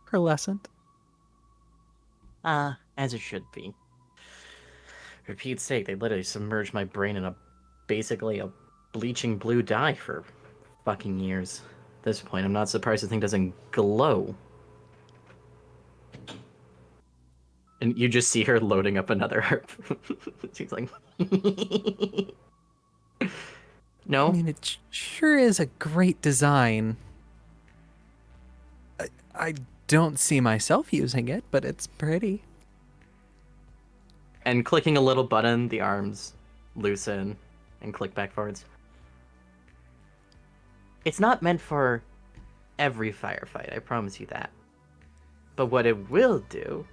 Pearlescent. As it should be. For Pete's sake, they literally submerged my brain in basically a bleaching blue dye for fucking years. At this point, I'm not surprised the thing doesn't glow. And you just see her loading up another herb. She's like... No? I mean, it sure is a great design. I don't see myself using it, but it's pretty. And clicking a little button, the arms loosen and click back forwards. It's not meant for every firefight, I promise you that. But what it will do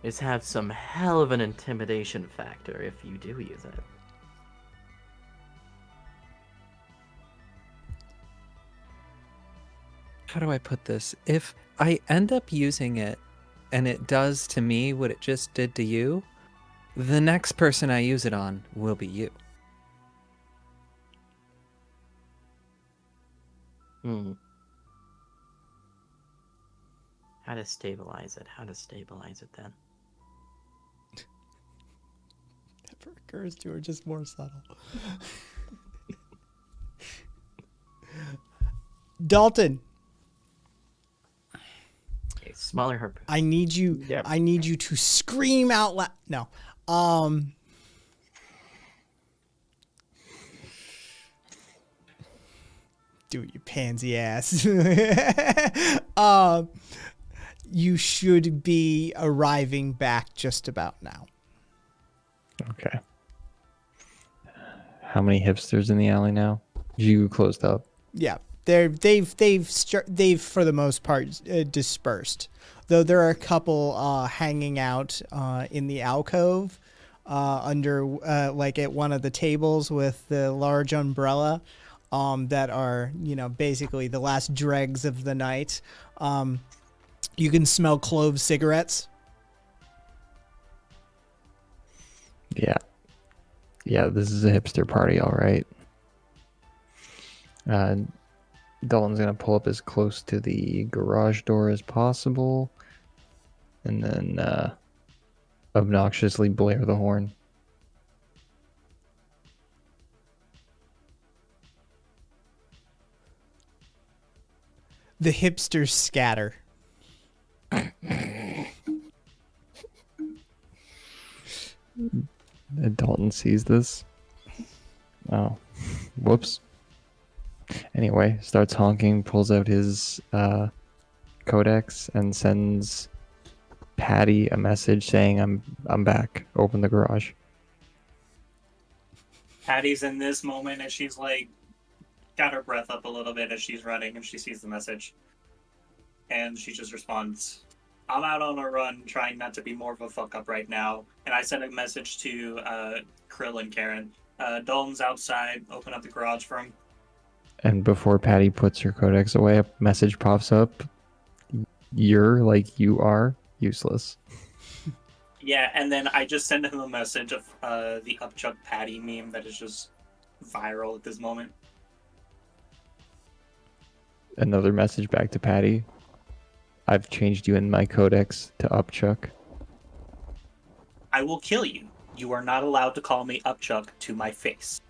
is have some hell of an intimidation factor if you do use it. How do I put this? If I end up using it and it does to me what it just did to you, the next person I use it on will be you. How to stabilize it? How to stabilize it then? Never occurs to her, just more subtle. Dalton, Okay, smaller herb. I need you. Yep. I need you to scream out loud. No. Do it, you pansy ass. You should be arriving back just about now. Okay. How many hipsters in the alley now? You closed up. Yeah, they've for the most part dispersed. Though there are a couple hanging out in the alcove under like at one of the tables with the large umbrella that are, you know, basically the last dregs of the night. You can smell clove cigarettes. Yeah. Yeah, this is a hipster party, all right. Dalton's going to pull up as close to the garage door as possible and then obnoxiously blare the horn. The hipsters scatter. Dalton sees this. Oh, whoops. Anyway, starts honking, pulls out his codex, and sends Patty a message saying, "I'm back. Open the garage." Patty's in this moment and she's like got her breath up a little bit as she's running and she sees the message. And she just responds, "I'm out on a run trying not to be more of a fuck up right now." And I sent a message to Krill and Karen. Dalton's outside, open up the garage for him. And before Patty puts her codex away, a message pops up. You are useless. Yeah, and then I just sent him a message of the Upchuck Patty meme that is just viral at this moment. Another message back to Patty. "I've changed you in my codex to Upchuck." "I will kill you. You are not allowed to call me Upchuck to my face."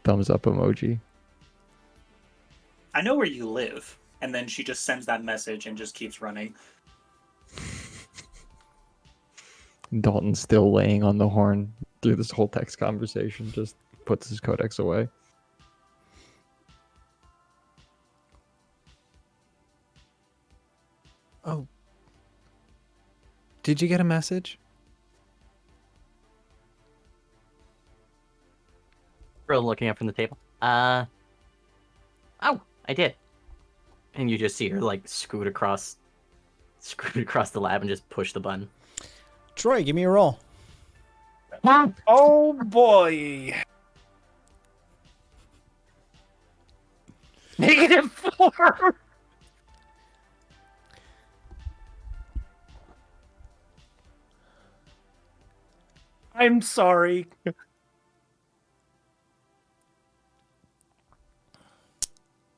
Thumbs up emoji. "I know where you live." And then she just sends that message and just keeps running. Dalton's still laying on the horn through this whole text conversation, just puts his codex away. Did you get a message? Krill looking up from the table. Oh, I did. And you just see her like scoot across the lab and just push the button. Troy, give me a roll. Oh boy. -4. I'm sorry.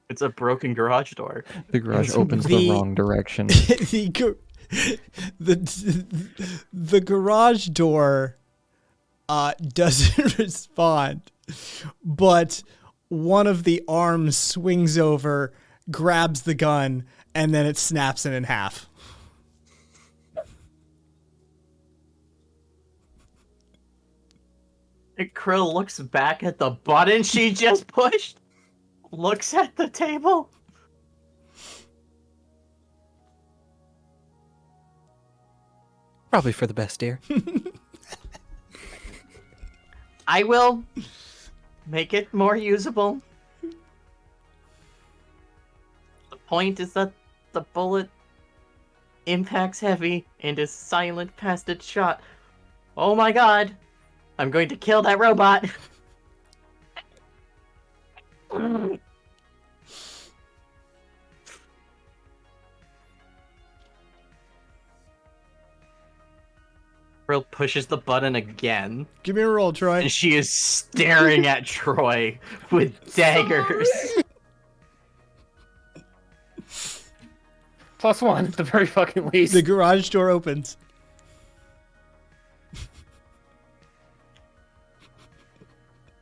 It's a broken garage door. The garage opens the wrong direction. the garage door doesn't respond, but one of the arms swings over, grabs the gun, and then it snaps it in half. And Krill looks back at the button she just pushed, looks at the table. Probably for the best, dear. I will make it more usable. The point is that the bullet impacts heavy and is silent past its shot. Oh my god! I'm going to kill that robot! Krill pushes the button again. Give me a roll, Troy. And she is staring at Troy with daggers. +1 at the very fucking least. The garage door opens.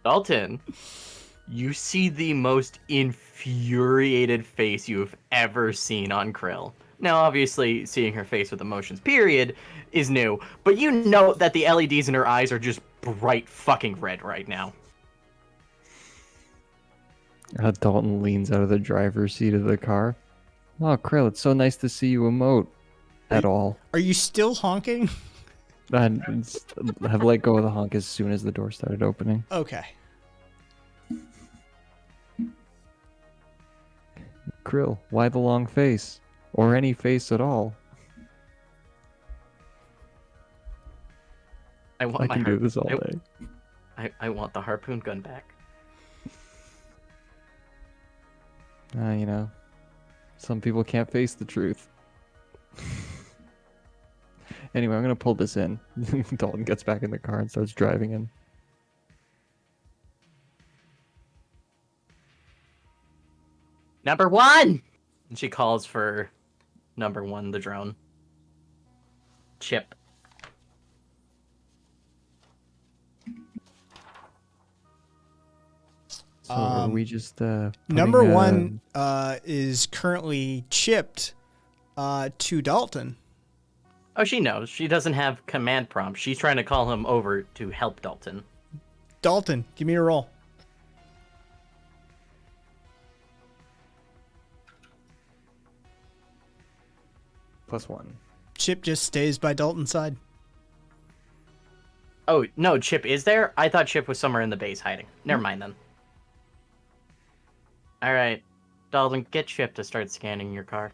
Dalton, you see the most infuriated face you've ever seen on Krill. Now, obviously, seeing her face with emotions, period, is new, but you know that the LEDs in her eyes are just bright fucking red right now. Dalton leans out of the driver's seat of the car. Oh, Krill, it's so nice to see you emote. At all. Are you still honking? I have let go of the honk as soon as the door started opening. Okay. Krill, why the long face? Or any face at all? I can do this all day. I want the harpoon gun back. You know, some people can't face the truth. Anyway, I'm going to pull this in. Dalton gets back in the car and starts driving in. Number 1! And she calls for number 1, the drone. Chip. So are we just number 1 is currently chipped to Dalton. Oh, she knows. She doesn't have command prompt. She's trying to call him over to help Dalton. Dalton, give me a roll. +1. Chip just stays by Dalton's side. Oh, no, Chip is there? I thought Chip was somewhere in the base hiding. Never mind then. Alright, Dalton, get Chip to start scanning your car.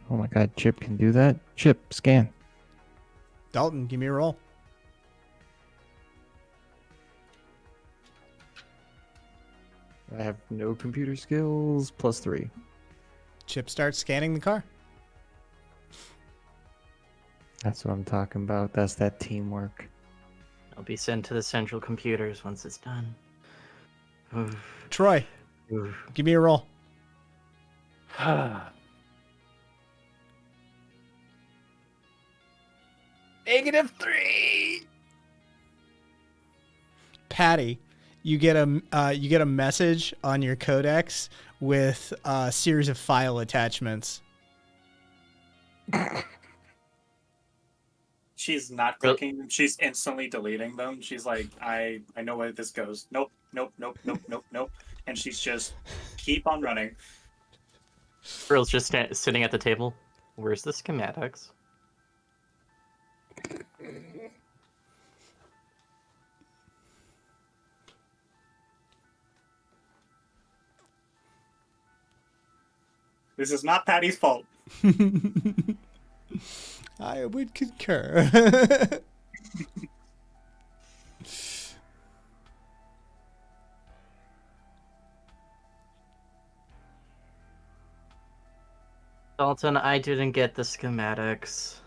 Oh my god, Chip can do that? Chip, scan. Dalton, give me a roll. I have no computer skills. +3. Chip starts scanning the car. That's what I'm talking about. That's that teamwork. It'll be sent to the central computers once it's done. Troy, give me a roll. -3. Patty, you get a message on your codex with a series of file attachments. She's not clicking them. She's instantly deleting them. She's like, I know where this goes. Nope. And she's just keep on running. Girl's just sitting at the table. Where's the schematics? This is not Patty's fault. I would concur. Dalton, I didn't get the schematics.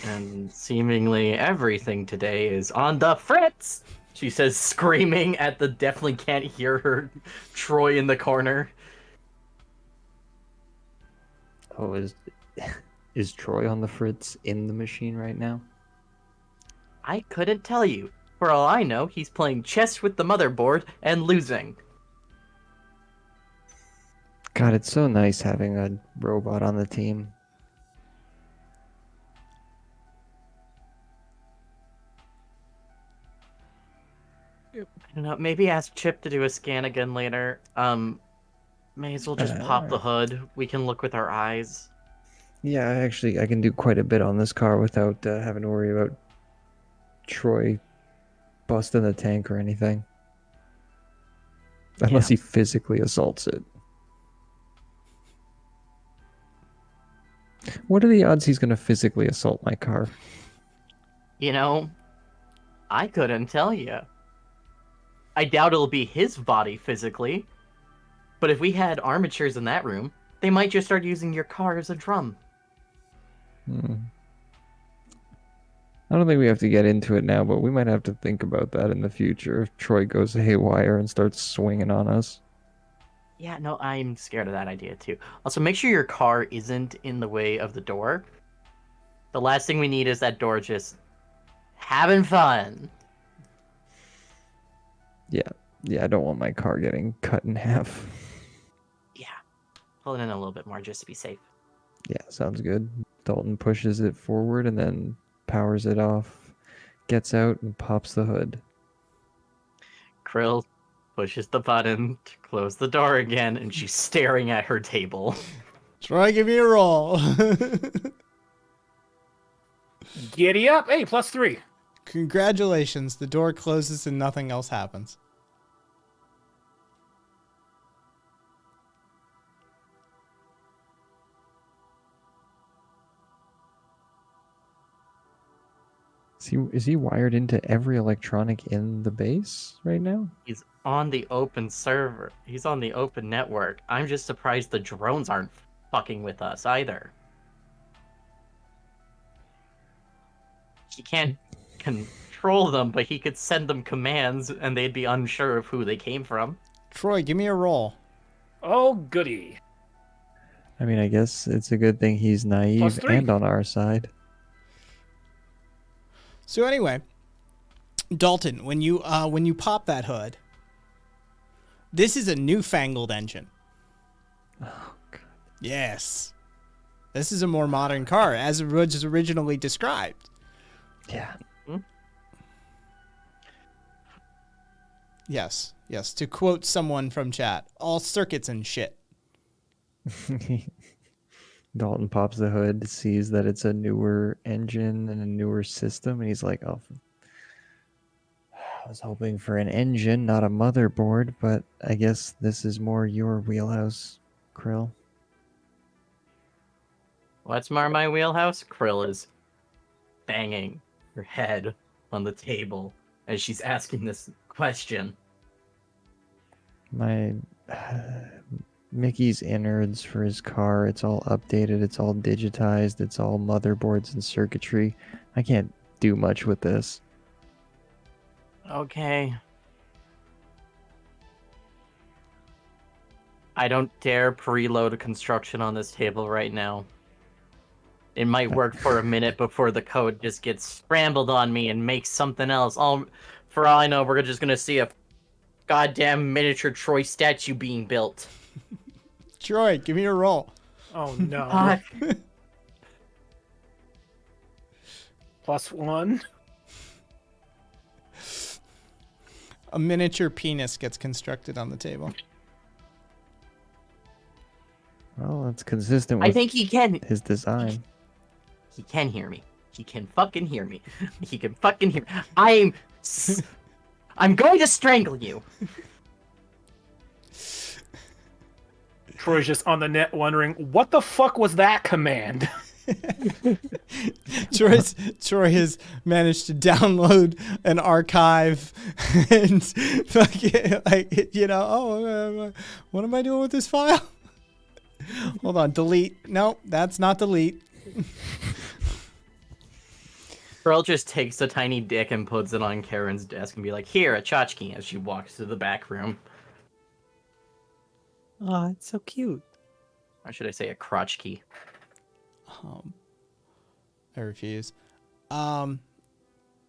And seemingly everything today is on the fritz! She says, screaming at the definitely can't hear her Troy in the corner. Oh, is Troy on the fritz in the machine right now? I couldn't tell you. For all I know, he's playing chess with the motherboard and losing. God, it's so nice having a robot on the team. I don't know, maybe ask Chip to do a scan again later. May as well just pop the hood. We can look with our eyes. Yeah, I can do quite a bit on this car without having to worry about Troy busting the tank or anything. Unless he physically assaults it. What are the odds he's going to physically assault my car? You know, I couldn't tell you. I doubt it'll be his body physically. But if we had armatures in that room, they might just start using your car as a drum. I don't think we have to get into it now, but we might have to think about that in the future if Troy goes haywire and starts swinging on us. Yeah, no, I'm scared of that idea too. Also, make sure your car isn't in the way of the door. The last thing we need is that door just having fun. Yeah, I don't want my car getting cut in half. Yeah, pull it in a little bit more just to be safe. Yeah, sounds good. Dalton pushes it forward and then powers it off, gets out and pops the hood. Krill pushes the button to close the door again, and she's staring at her table. Troy, give me a roll. Giddy up. Hey, +3. Congratulations. The door closes and nothing else happens. Is he wired into every electronic in the base right now? He's on the open server. He's on the open network. I'm just surprised the drones aren't fucking with us either. He can't control them, but he could send them commands and they'd be unsure of who they came from. Troy, give me a roll. Oh, goody. I mean, I guess it's a good thing he's naive +3. and on our side. So anyway, Dalton, when you pop that hood, this is a newfangled engine. Oh, God. Yes. This is a more modern car, as it was originally described. Yeah. Yes. To quote someone from chat, all circuits and shit. Dalton pops the hood, sees that it's a newer engine and a newer system, and he's like, oh, I was hoping for an engine, not a motherboard, but I guess this is more your wheelhouse, Krill. What's more my wheelhouse? Krill is banging her head on the table as she's asking this question. My Mickey's innards for his car, it's all updated, it's all digitized, it's all motherboards and circuitry. I can't do much with this. Okay. I don't dare preload construction on this table right now. It might work for a minute before the code just gets scrambled on me and makes something else. For all I know, we're just gonna see a goddamn miniature Troy statue being built. Troy, give me a roll. Oh, no. +1. A miniature penis gets constructed on the table. Well, that's consistent I with think he can. his design. He can hear me. He can fucking hear me. He can fucking hear me. I'm going to strangle you. Troy's just on the net wondering, what the fuck was that command? Troy has managed to download an archive and fucking, like, you know, what am I doing with this file? Hold on, delete. No, that's not delete. Pearl just takes the tiny dick and puts it on Karen's desk and be like, here, a tchotchke, as she walks to the back room. Oh, it's so cute. Or should I say a crotch key? I refuse.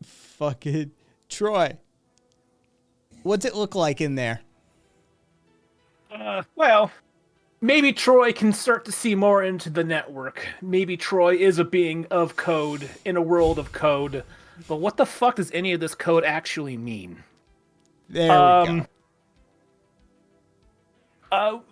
Fucking Troy. What's it look like in there? Well, maybe Troy can start to see more into the network. Maybe Troy is a being of code in a world of code. But what the fuck does any of this code actually mean? There we go.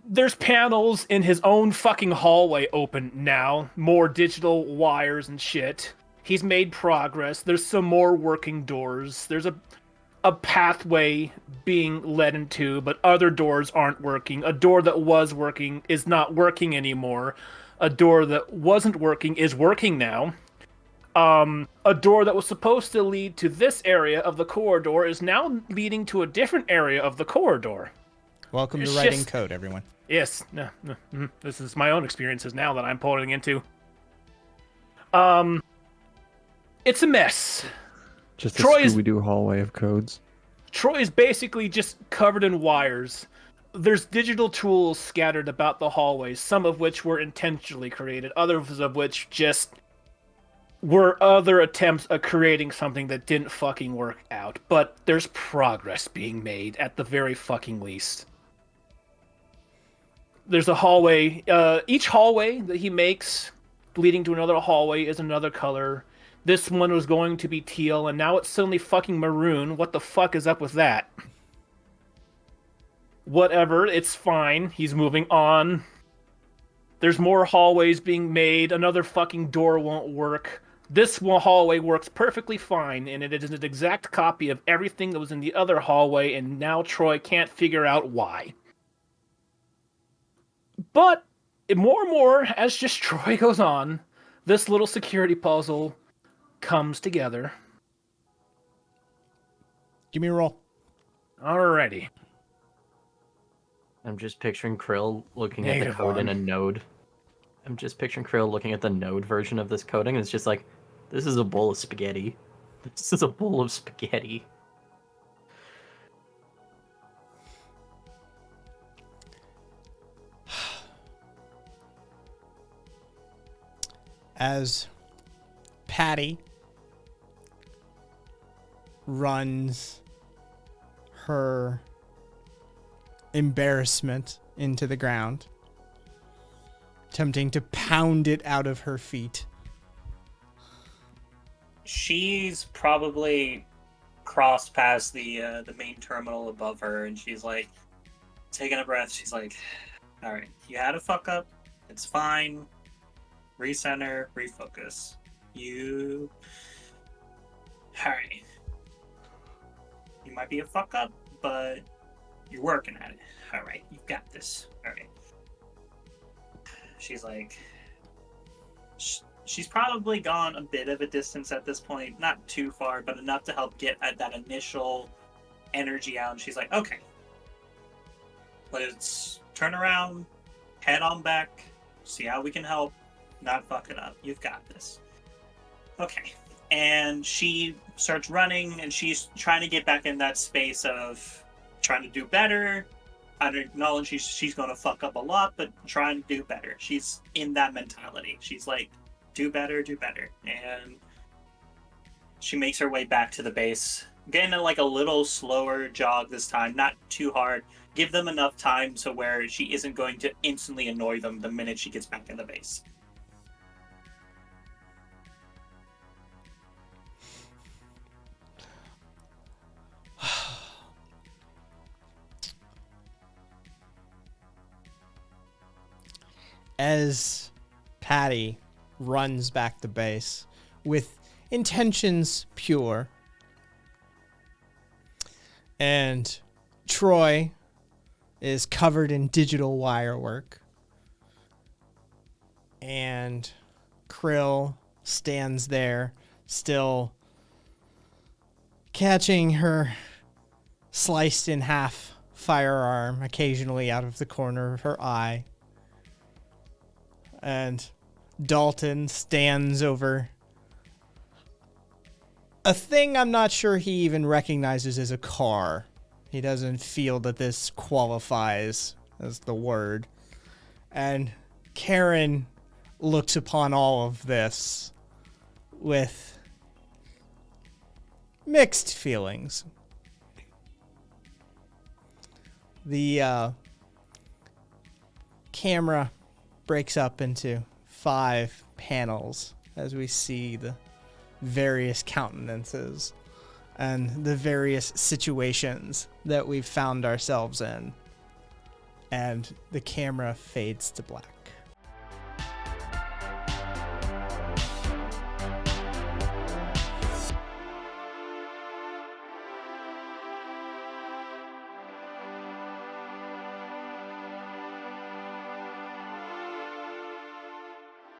There's panels in his own fucking hallway open now. More digital wires and shit. He's made progress. There's some more working doors. There's a pathway being led into, but other doors aren't working. A door that was working is not working anymore. A door that wasn't working is working now. A door that was supposed to lead to this area of the corridor is now leading to a different area of the corridor. Welcome to writing code, everyone. Yes, this is my own experiences now that I'm pulling into. It's a mess. Just a Scooby-Doo hallway of codes. Troy is basically just covered in wires. There's digital tools scattered about the hallways, some of which were intentionally created, others of which just were other attempts at creating something that didn't fucking work out. But there's progress being made at the very fucking least. There's a hallway. Each hallway that he makes leading to another hallway is another color. This one was going to be teal, and now it's suddenly fucking maroon. What the fuck is up with that? Whatever, it's fine. He's moving on. There's more hallways being made. Another fucking door won't work. This one hallway works perfectly fine, and it is an exact copy of everything that was in the other hallway, and now Troy can't figure out why. But more and more, as just Troy goes on, this little security puzzle comes together. Give me a roll. Alrighty. I'm just picturing Krill looking at the code in a node. I'm just picturing Krill looking at the node version of this coding, and it's just like, this is a bowl of spaghetti. This is a bowl of spaghetti. As Patty runs her embarrassment into the ground, attempting to pound it out of her feet. She's probably crossed past the main terminal above her, and she's like taking a breath. She's like, "All right, you had a fuck up. It's fine. Recenter, refocus. All right. You might be a fuck up, but you're working at it. All right, you've got this. All right." She's like, she's probably gone a bit of a distance at this point, not too far, but enough to help get at that initial energy out. And she's like, okay, let's turn around, head on back, see how we can help, not fuck it up. You've got this. Okay. And she starts running, and she's trying to get back in that space of trying to do better. I acknowledge she's going to fuck up a lot, but trying to do better. She's in that mentality. She's like, do better, do better. And she makes her way back to the base. Getting like a little slower jog this time, not too hard. Give them enough time to where she isn't going to instantly annoy them the minute she gets back in the base. As Patty runs back to base with intentions pure. And Troy is covered in digital wire work. And Krill stands there, still catching her sliced in half firearm occasionally out of the corner of her eye. And Dalton stands over a thing I'm not sure he even recognizes as a car. He doesn't feel that this qualifies as the word. And Karen looks upon all of this with mixed feelings. The camera breaks up into 5 panels as we see the various countenances and the various situations that we've found ourselves in. And the camera fades to black.